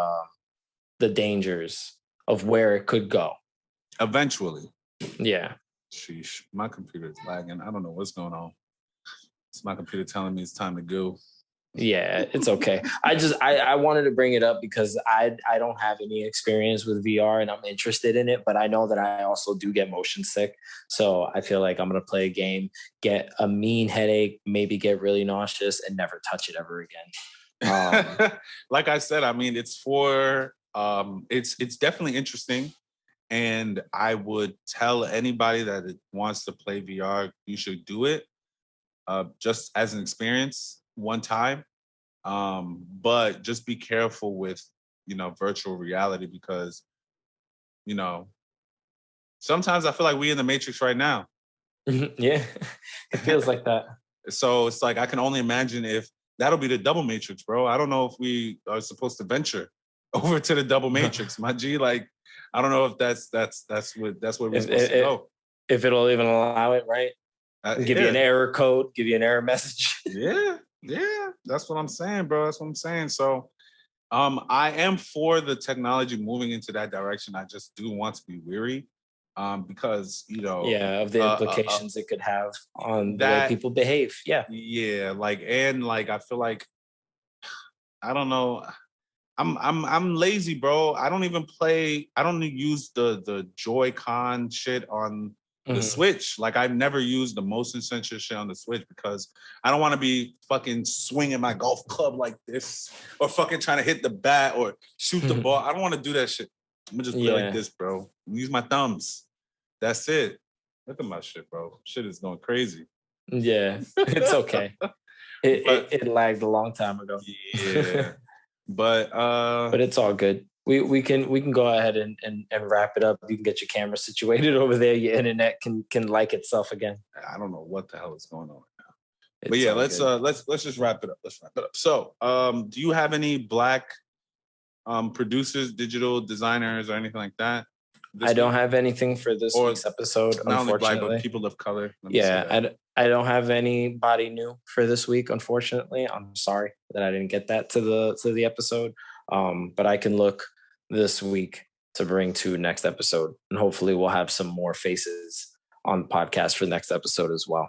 the dangers of where it could go. Eventually. Yeah. Sheesh. My computer is lagging. I don't know what's going on. It's my computer telling me it's time to go. Yeah, it's okay. I wanted to bring it up because I don't have any experience with VR and I'm interested in it, but I know that I also do get motion sick. So I feel like I'm going to play a game, get a mean headache, maybe get really nauseous and never touch it ever again. Like I said, I mean, it's for, it's definitely interesting. And I would tell anybody that wants to play VR, you should do it just as an experience one time. But just be careful with, virtual reality because, sometimes I feel like we in the Matrix right now. Yeah, it feels like that. So it's like, I can only imagine if that'll be the double Matrix, bro. I don't know if we are supposed to venture over to the double Matrix, my G. Like, I don't know if that's where we're supposed to go. If it'll even allow it, right? Give you an error code, give you an error message. Yeah, that's what I'm saying, bro. That's what I'm saying. So, I am for the technology moving into that direction. I just do want to be weary, because of the implications it could have on the way people behave. Yeah, I feel like I don't know. I'm lazy, bro. I don't even play. I don't use the Joy-Con shit on the Switch. Like, I've never used the motion sensor shit on the Switch because I don't want to be fucking swinging my golf club like this or fucking trying to hit the bat or shoot the ball. I don't want to do that shit. I'm gonna just play like this, bro. Use my thumbs. That's it. Look at my shit, bro. Shit is going crazy. Yeah, it's okay. It lagged a long time ago. Yeah. But it's all good. We can go ahead and wrap it up. You can get your camera situated over there. Your internet can like itself again. I don't know what the hell is going on right now. But yeah, let's just wrap it up. Let's wrap it up. So, do you have any Black producers, digital designers, or anything like that? I don't have anything for this week's episode. Not only Black, unfortunately, but people of color. I don't have anybody new for this week. Unfortunately, I'm sorry that I didn't get that to the episode. But I can look this week to bring to next episode, and hopefully we'll have some more faces on the podcast for the next episode as well.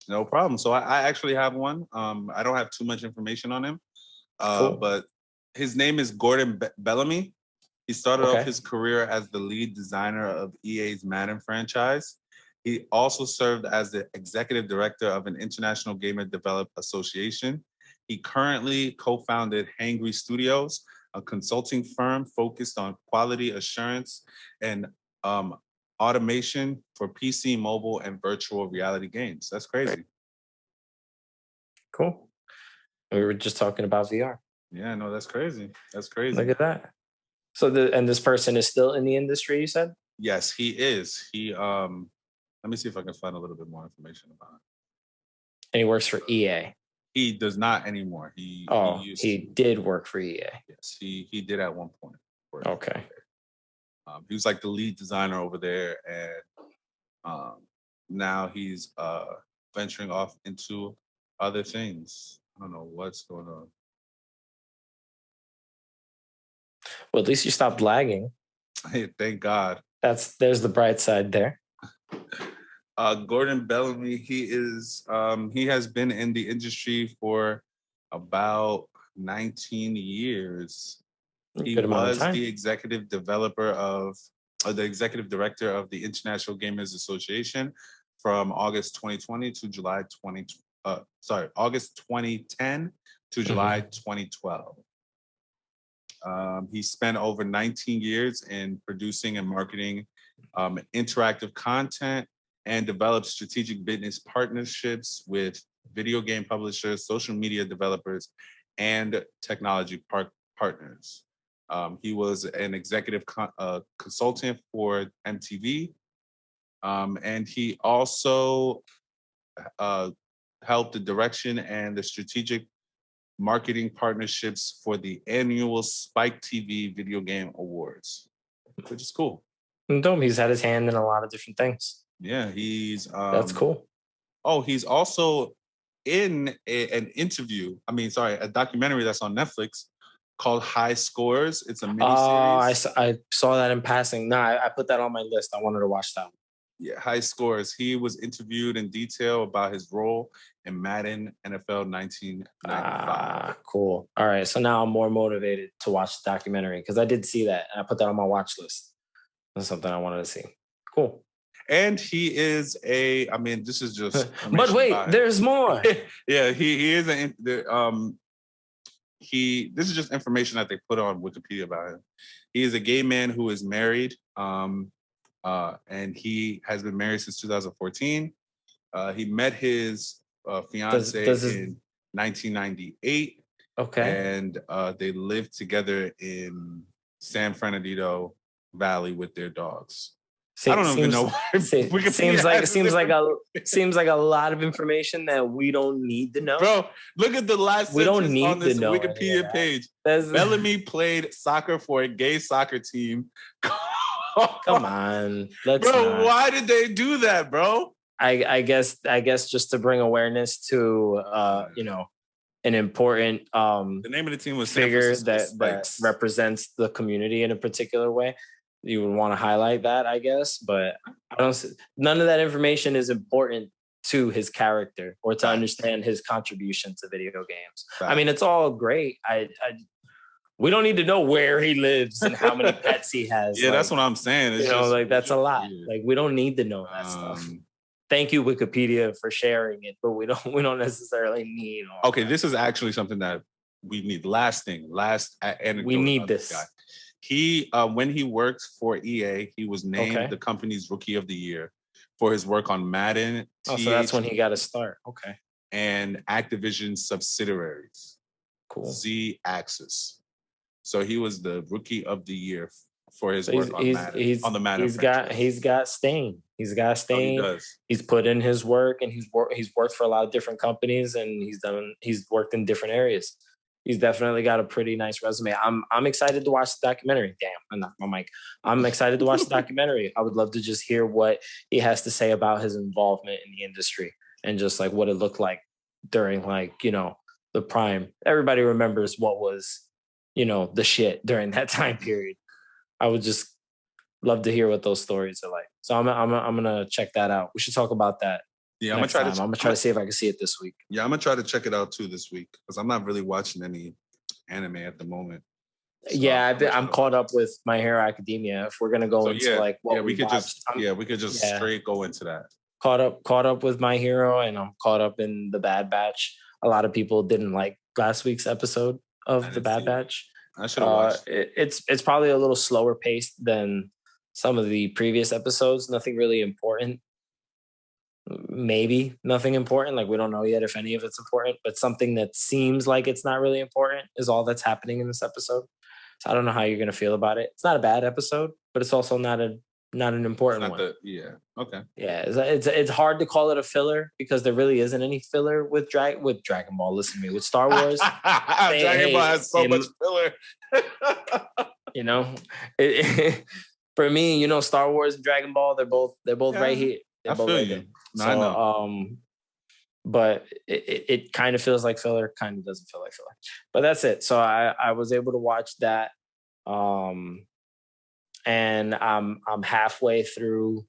No problem. So I actually have one. I don't have too much information on him, Cool. But his name is Gordon Bellamy. He started off his career as the lead designer of EA's Madden franchise. He also served as the executive director of an international gamer development association. He currently co-founded Hangry Studios, a consulting firm focused on quality assurance and automation for PC, mobile, and virtual reality games. That's crazy. Cool. We were just talking about VR. Yeah, no, that's crazy. That's crazy. Look at that. So this person is still in the industry, you said? Yes, he is. Let me see if I can find a little bit more information about it. And he works for EA. He does not anymore. He did work for EA. Yes, he did at one point. Okay. He was like the lead designer over there, and now he's venturing off into other things. I don't know what's going on. Well, at least you stopped lagging. Hey, thank God. There's the bright side there. Gordon Bellamy, he has been in the industry for about 19 years. He was the executive director of the International Gamers Association from August 2020 to August 2010 to July 2012. He spent over 19 years in producing and marketing interactive content and developed strategic business partnerships with video game publishers, social media developers, and technology partners. He was an executive consultant for MTV, and he also helped the direction and the strategic marketing partnerships for the annual Spike TV Video Game Awards, which is cool. Dope. He's had his hand in a lot of different things. Yeah, that's cool. Oh, he's also in a documentary that's on Netflix called High Scores. It's a miniseries. I saw that in passing. No, I put that on my list. I wanted to watch that one. Yeah, High Scores. He was interviewed in detail about his role in Madden NFL 1995. Cool. All right, so now I'm more motivated to watch the documentary because I did see that and I put that on my watch list. That's something I wanted to see. Cool. And he is this is just. But wait, there's more. Yeah, he is this is just information that they put on Wikipedia about him. He is a gay man who is married, and he has been married since 2014. He met his fiance in 1998. Okay. And they lived together in San Fernando Valley with their dogs. I don't even know why. Seems like a lot of information that we don't need to know. Bro, look at the last sentence on this Wikipedia page. Bellamy played soccer for a gay soccer team. Come on. Why did they do that, bro? I guess just to bring awareness to an important the name of the team was figure that represents the community in a particular way. You would want to highlight that, I guess, but none of that information is important to his character or to understand his contribution to video games. I mean, it's all great. We don't need to know where he lives and how many pets he has. Yeah, that's what I'm saying. It's that's a lot. Weird. Like, we don't need to know that stuff. Thank you, Wikipedia, for sharing it, but we don't necessarily need all Okay, this is actually something that we need. Last anecdote. We need this guy. He when he worked for EA, he was named the company's Rookie of the Year for his work on Madden. So that's when he got to start. Okay. And Activision subsidiaries. Cool. Z-Axis. So he was the Rookie of the Year for his work on Madden. On the Madden. He's got stain. He's got stain. He does. He's put in his work, and he's worked for a lot of different companies, and he's worked in different areas. He's definitely got a pretty nice resume. I'm excited to watch the documentary. Damn, I knocked my mic. I'm excited to watch the documentary. I would love to just hear what he has to say about his involvement in the industry and just like what it looked like during the prime. Everybody remembers what was, the shit during that time period. I would just love to hear what those stories are like. So I'm gonna check that out. We should talk about that. Yeah, I'm gonna try to see if I can see it this week. Yeah, I'm gonna try to check it out too this week because I'm not really watching any anime at the moment. So I'm caught up with My Hero Academia. If we're gonna go into what we could just straight go into that. Caught up with My Hero, and I'm caught up in the Bad Batch. A lot of people didn't like last week's episode of the Bad Batch. I should have watched. It's probably a little slower paced than some of the previous episodes. Nothing really important. maybe nothing important. Like we don't know yet if any of it's important, but something that seems like it's not really important is all that's happening in this episode. So I don't know how you're gonna feel about it. It's not a bad episode, but it's also not an important one. Okay. Yeah, it's hard to call it a filler because there really isn't any filler with Dragon Ball. Listen to me, with Star Wars. Dragon Ball has so much filler. You know, for me, you know, Star Wars and Dragon Ball, they're both right here. They're both right there. No, I know. But it kind of feels like filler, kind of doesn't feel like filler. But that's it. So I was able to watch that. And I'm halfway through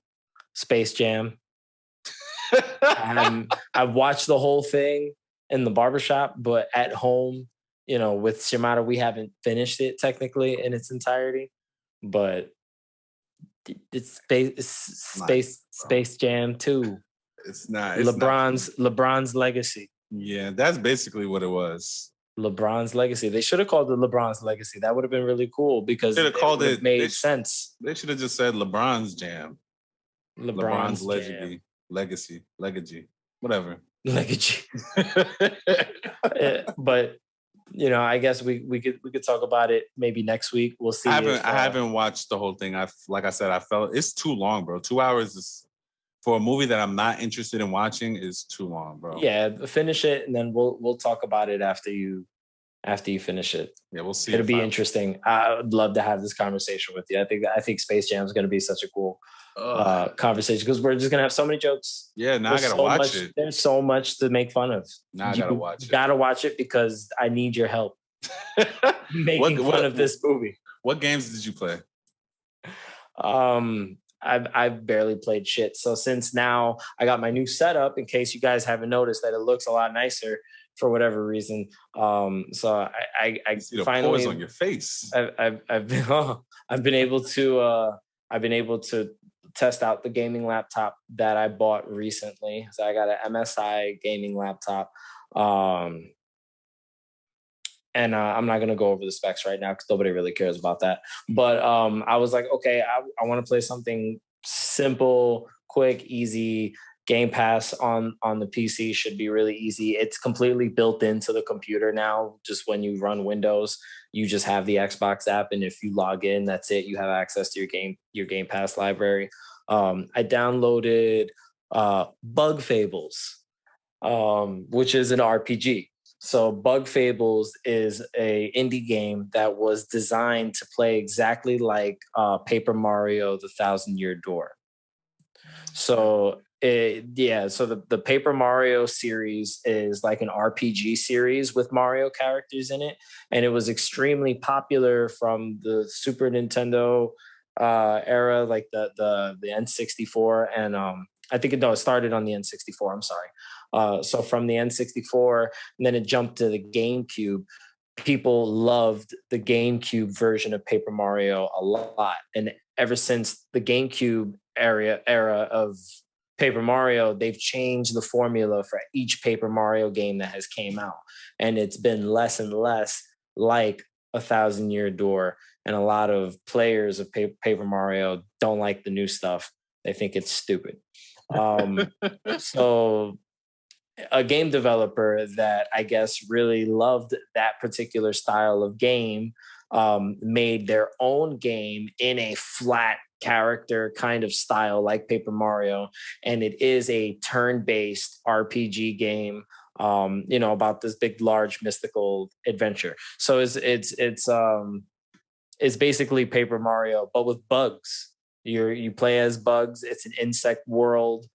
Space Jam. I've watched the whole thing in the barbershop, but at home, you know, with Shimada, we haven't finished it technically in its entirety. But it's Space Jam 2. It's not. LeBron's legacy. Yeah, that's basically what it was. LeBron's legacy. They should have called it LeBron's legacy. That would have been really cool because it made sense. They should have just said LeBron's Jam. LeBron's legacy, whatever. Legacy. But you know, I guess we could talk about it maybe next week. We'll see. I haven't watched the whole thing. Like I said, I felt it's too long, bro. 2 hours is for a movie that I'm not interested in watching is too long, bro. Yeah, finish it and then we'll talk about it after you finish it. Yeah, we'll see. It'll be interesting. I would love to have this conversation with you. I think Space Jam is going to be such a cool conversation because we're just going to have so many jokes. Yeah, now I got to watch it. There's so much to make fun of. Now I got to watch it. Got to watch it because I need your help making fun of this movie. What games did you play? I've barely played shit. So since now I got my new setup, in case you guys haven't noticed that it looks a lot nicer for whatever reason. So I see the finally pores on your face. I've been able to test out the gaming laptop that I bought recently. So I got an MSI gaming laptop. And I'm not going to go over the specs right now because nobody really cares about that. But I was like, okay, I want to play something simple, quick, easy. Game Pass on the PC should be really easy. It's completely built into the computer now. Just when you run Windows, you just have the Xbox app. And if you log in, that's it. You have access to your Game Pass library. I downloaded Bug Fables, which is an RPG. So Bug Fables is a indie game that was designed to play exactly like Paper Mario: The Thousand-Year Door. So the Paper Mario series is like an RPG series with Mario characters in it, and it was extremely popular from the Super Nintendo era, like the N64, and I think it started on the N64. I'm sorry. So from the N64, and then it jumped to the GameCube. People loved the GameCube version of Paper Mario a lot, and ever since the GameCube era of Paper Mario, they've changed the formula for each Paper Mario game that has came out, and it's been less and less like A Thousand-Year Door. And a lot of players of Paper Mario don't like the new stuff. They think it's stupid. So a game developer that I guess really loved that particular style of game made their own game in a flat character kind of style like Paper Mario. And it is a turn-based RPG game, about this big, large, mystical adventure. So it's basically Paper Mario, but with bugs. You play as bugs. It's an insect world.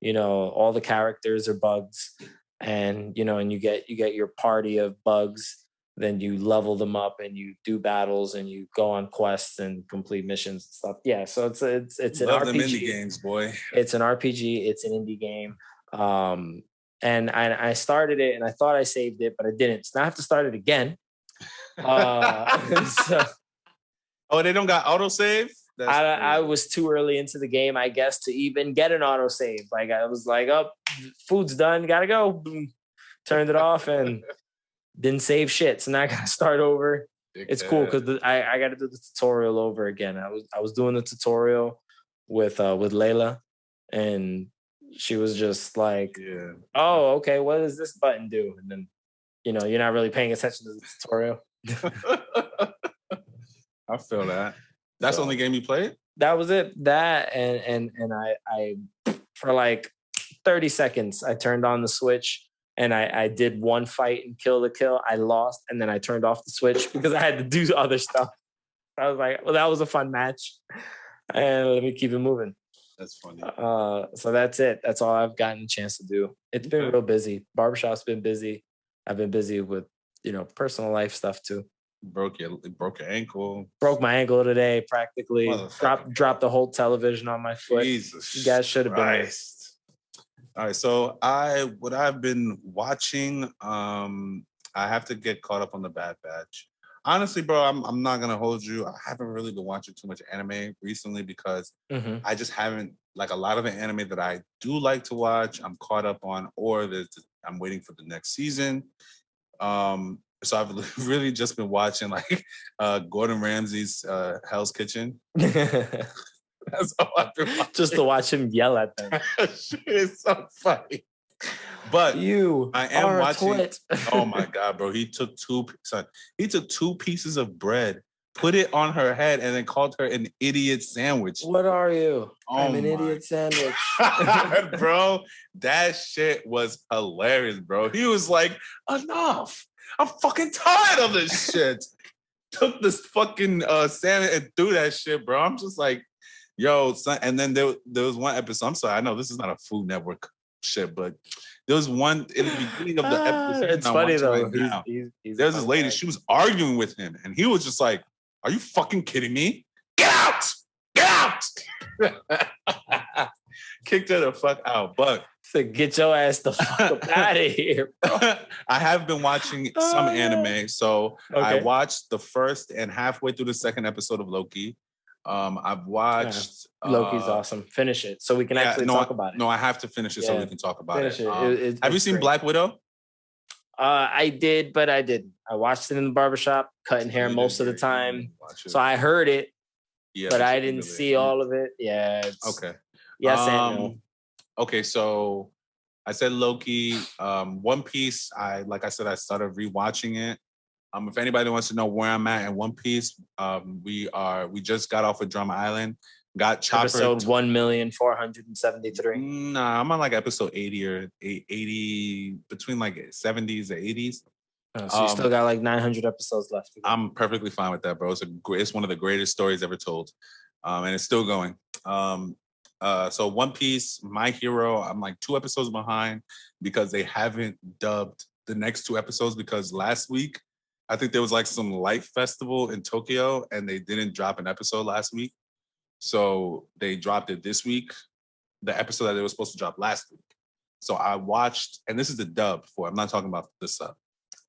All the characters are bugs, and and you get your party of bugs. Then you level them up, and you do battles, and you go on quests and complete missions and stuff. Yeah, so it's an Love RPG. Them indie games, boy. It's an RPG. It's an indie game. And I started it, and I thought I saved it, but I didn't. So now I have to start it again. They don't got autosave? I was too early into the game, I guess, to even get an autosave. Like I was like, oh, food's done, gotta go. Boom. Turned it off and didn't save shit. So now I gotta start over. It's cool because I got to do the tutorial over again. I was doing the tutorial with Layla, and she was just like, Yeah. oh, okay, what does this button do? And then, you're not really paying attention to the tutorial. I feel that. That's the only game you played? That was it. That and I for like 30 seconds, I turned on the Switch and I did one fight and kill the kill. I lost and then I turned off the Switch because I had to do other stuff. I was like, well, that was a fun match. And let me keep it moving. That's funny. So that's it. That's all I've gotten a chance to do. It's been real busy. Barbershop's been busy. I've been busy with, personal life stuff too. Broke your ankle. Broke my ankle today, practically. Dropped the whole television on my foot. Jesus, you guys should have been there. All right, so what I've been watching, I have to get caught up on the Bad Batch. Honestly, bro, I'm not gonna hold you. I haven't really been watching too much anime recently because I just haven't, like, a lot of the anime that I do like to watch, I'm caught up on, or I'm waiting for the next season. So I've really just been watching like Gordon Ramsay's Hell's Kitchen. That's all I've been watching. Just to watch him yell at them. It's so funny. But I am watching. Oh my God, bro! He took two pieces of bread, put it on her head, and then called her an idiot sandwich. What are you? I'm an idiot sandwich. Bro, that shit was hilarious, bro. He was like, enough. I'm fucking tired of this shit. Took this fucking salmon and threw that shit, bro. I'm just like, yo, son. And then there was one episode. I'm sorry, I know this is not a Food Network shit, but there was one in the beginning of the episode. It's funny though. He's there's this lady. She was arguing with him, and he was just like, "Are you fucking kidding me? Get out! Get out!" Kicked her the fuck out, but. So get your ass the fuck up out of here, bro. I have been watching some anime. So I watched the first and halfway through the second episode of Loki. I've watched... Loki's awesome. Finish it so we can actually talk about it. No, I have to finish it so we can talk about it. Have you seen Black Widow? I did, but I didn't. I watched it in the barbershop, cutting hair most of the time. So I heard it, but I didn't see all of it. Yeah. Okay. Yes and no. Okay, so I said Loki. One Piece, like I said, I started rewatching it. If anybody wants to know where I'm at in One Piece, we just got off of Drum Island. Got Chopper. Episode 1,473. Nah, I'm on like episode 80 or 80, between like 70s and 80s. Oh, so you still got like 900 episodes left. I'm perfectly fine with that, bro. It's one of the greatest stories ever told, and it's still going. So One Piece, My Hero, I'm like 2 episodes behind because they haven't dubbed the next 2 episodes because last week, I think there was like some light festival in Tokyo and they didn't drop an episode last week. So they dropped it this week, the episode that they were supposed to drop last week. So I watched, and this is the dub I'm not talking about the sub.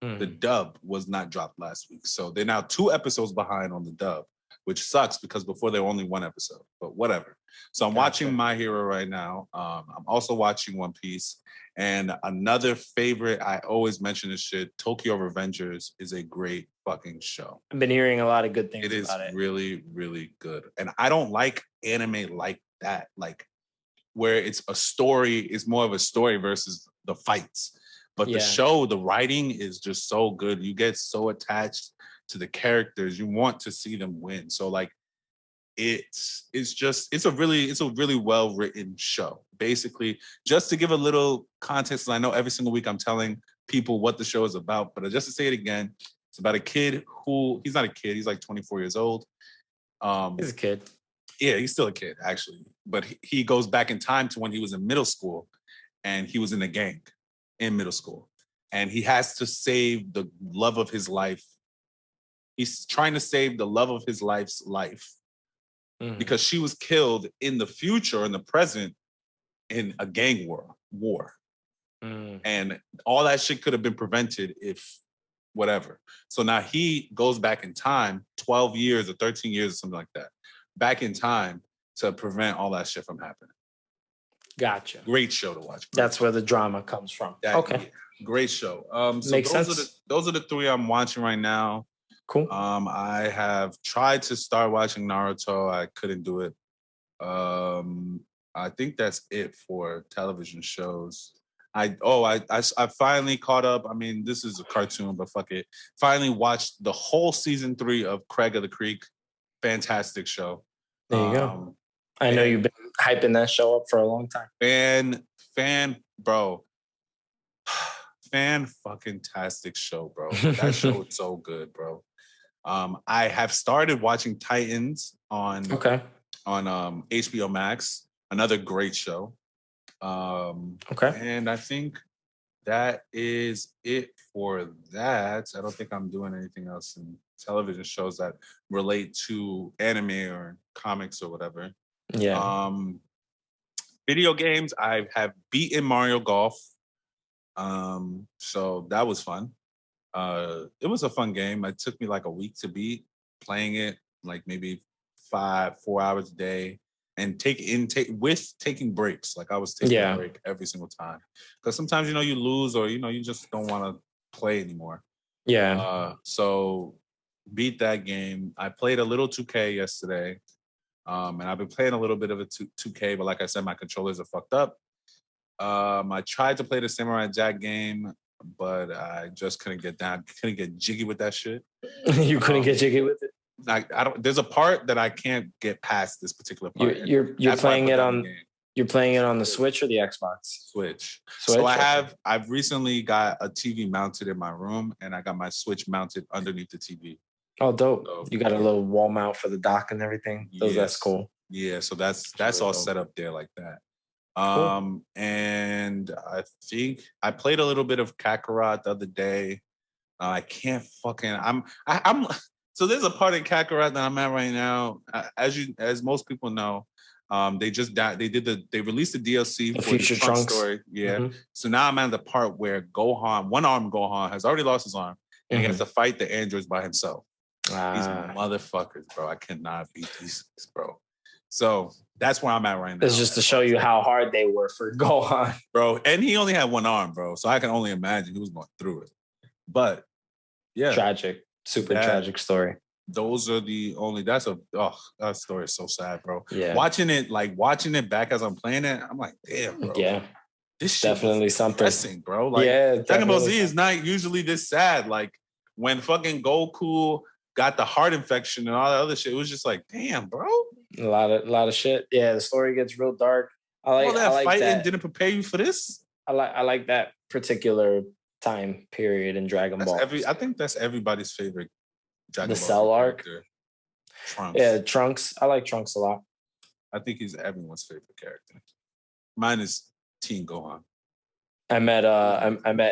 The dub was not dropped last week. So they're now 2 episodes behind on the dub, which sucks because before they were only 1 episode, but whatever. So I'm watching My Hero right now. I'm also watching One Piece. And another favorite, I always mention this shit, Tokyo Revengers is a great fucking show. I've been hearing a lot of good things about it. It is really, really good. And I don't like anime like that, like where it's more of a story versus the fights. But the show, the writing is just so good. You get so attached to the characters. You want to see them win. So like it's a really well written show. Basically, just to give a little context, and I know every single week I'm telling people what the show is about, but just to say it again, it's about a kid he's not a kid, he's like 24 years old. He's a kid. Yeah, he's still a kid, actually. But he goes back in time to when he was in middle school and he was in a gang in middle school. And he has to save the love of his life. He's trying to save the love of his life's life because she was killed in the future, in the present, in a gang war. And all that shit could have been prevented if whatever. So now he goes back in time, 12 years or 13 years or something like that, back in time to prevent all that shit from happening. Gotcha. Great show to watch. That's where the drama comes from. Okay. Great show. So Makes sense. Those are the 3 I'm watching right now. Cool. I have tried to start watching Naruto. I couldn't do it. I think that's it for television shows. I finally caught up. I mean, this is a cartoon, but fuck it. Finally watched the whole season 3 of Craig of the Creek. Fantastic show. There you go. I know you've been hyping that show up for a long time. Bro. Fan fucking tastic show, bro. That show is so good, bro. I have started watching Titans on HBO Max. Another great show. And I think that is it for that. I don't think I'm doing anything else in television shows that relate to anime or comics or whatever. Yeah. Video games, I have beaten Mario Golf. So that was fun. It was a fun game. It took me like a week to beat, playing it like maybe 4 hours a day, and taking breaks. Like I was taking a break every single time, because sometimes you lose, or you just don't want to play anymore. So beat that game. I played a little 2K yesterday, and I've been playing a little bit of a 2K, but like I said, my controllers are fucked up. I tried to play the Samurai Jack game, but I just couldn't get down. Couldn't get jiggy with that shit. You couldn't get jiggy with it? I don't. There's a part that I can't get past this particular part. You're playing it on. You're playing it on the Switch or the Xbox? Switch. So I've recently got a TV mounted in my room, and I got my Switch mounted underneath the TV. Oh, dope! So, you got a little wall mount for the dock and everything. That's cool. Yeah, so that's all set up there like that. Cool. And I think I played a little bit of Kakarot the other day. I can't fucking. I'm. So there's a part in Kakarot that I'm at right now. As most people know, they released the DLC for the Trunks story. Yeah. Mm-hmm. So now I'm at the part where one-armed Gohan has already lost his arm, and he has to fight the androids by himself. These motherfuckers, bro. I cannot beat these, bro. So that's where I'm at right now. It's just to show you how hard they were for Gohan, bro. And he only had one arm, bro. So I can only imagine he was going through it. But yeah, super tragic story. Those are the only. That story is so sad, bro. Yeah, watching it back as I'm playing it, I'm like, damn, bro. Yeah, this shit definitely something, bro. Like, Dragon Ball Z is not usually this sad. Like when fucking Goku got the heart infection and all that other shit, it was just like, damn, bro. A lot of shit. Yeah, the story gets real dark. I like fighting that. Didn't prepare you for this. I like that particular time period in Dragon Ball. I think that's everybody's favorite Dragon Ball. The Cell arc. Trunks. Yeah, Trunks. I like Trunks a lot. I think he's everyone's favorite character. Mine is Team Gohan. I met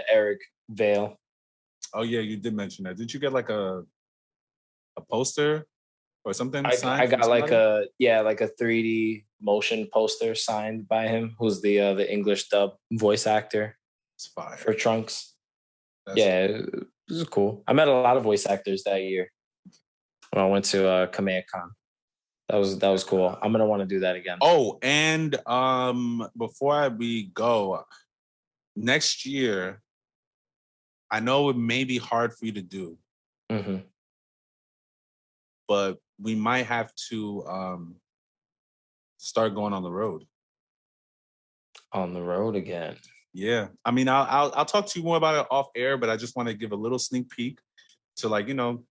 Eric Vale. Oh yeah, you did mention that. Did you get like a poster or something? I got like a 3D motion poster signed by him, who's the English dub voice actor. It's fire for Trunks. This is cool. I met a lot of voice actors that year when I went to Kamea-Con. That was cool. I'm gonna want to do that again. Oh, and before we go, next year, I know it may be hard for you to do, but we might have to start going on the road. On the road again. Yeah, I mean, I'll talk to you more about it off air, but I just want to give a little sneak peek to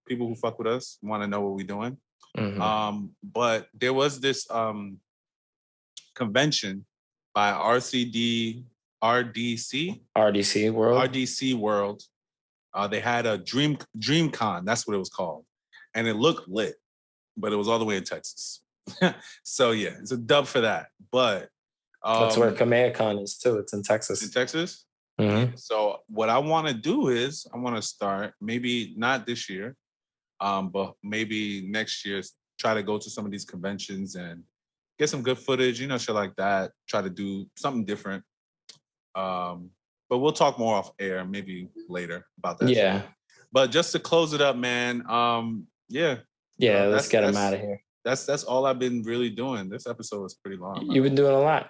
people who fuck with us, want to know what we're doing. But there was this convention by RDC World. They had a DreamCon. That's what it was called, and it looked lit, but it was all the way in Texas. So yeah, it's a dub for that. But that's where Kamea-Con is too. It's in Texas. In Texas. Mm-hmm. So what I want to do is I want to start, maybe not this year, but maybe next year, try to go to some of these conventions and get some good footage, shit like that. Try to do something different. But we'll talk more off air, maybe later about that. Yeah. Shit. But just to close it up, man. Yeah. Yeah. Let's get them out of here. That's all I've been really doing. This episode was pretty long. You've been doing a lot.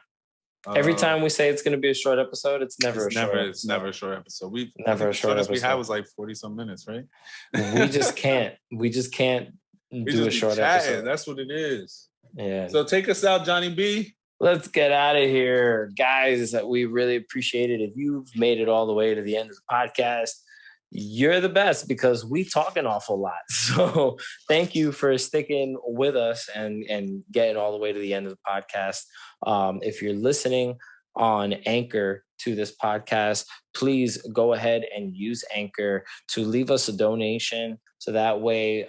Every time we say it's going to be a short episode, it's never a short episode. It's never a short episode. The shortest we had was like 40-some minutes, right? We just can't do a short episode. That's what it is. Yeah. So take us out, Johnny B. let's get out of here, guys. We really appreciate it. If you've made it all the way to the end of the podcast, you're the best because we talk an awful lot. So thank you for sticking with us and getting all the way to the end of the podcast. If you're listening on Anchor to this podcast, please go ahead and use Anchor to leave us a donation. So that way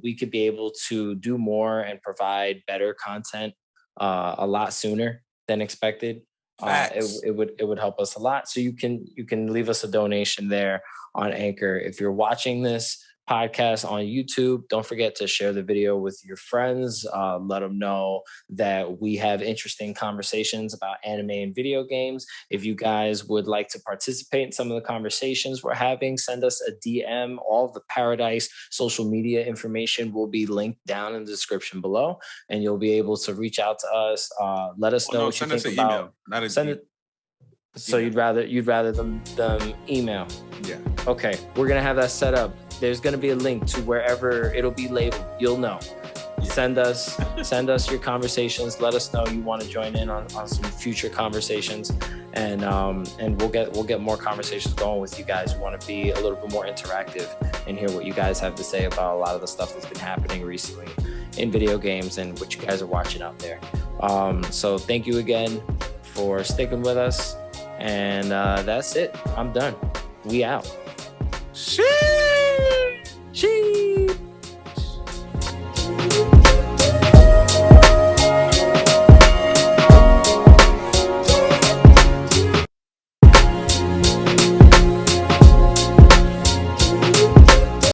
we could be able to do more and provide better content a lot sooner than expected. It would help us a lot. So you can leave us a donation there on Anchor. If you're watching this podcast on YouTube, don't forget to share the video with your friends. Let them know that we have interesting conversations about anime and video games. If you guys would like to participate in some of the conversations we're having, send us a DM. All of the Paradise social media information will be linked down in the description below, and you'll be able to reach out to us. Let us know what you think about. Email, not a send it. So email. you'd rather them email. Yeah. Okay, we're gonna have that set up. There's gonna be a link to wherever it'll be labeled. You'll know. Send us your conversations. Let us know you want to join in on some future conversations, and we'll get more conversations going with you guys. We want to be a little bit more interactive and hear what you guys have to say about a lot of the stuff that's been happening recently in video games and what you guys are watching out there. So thank you again for sticking with us, and that's it. I'm done. We out. Shit.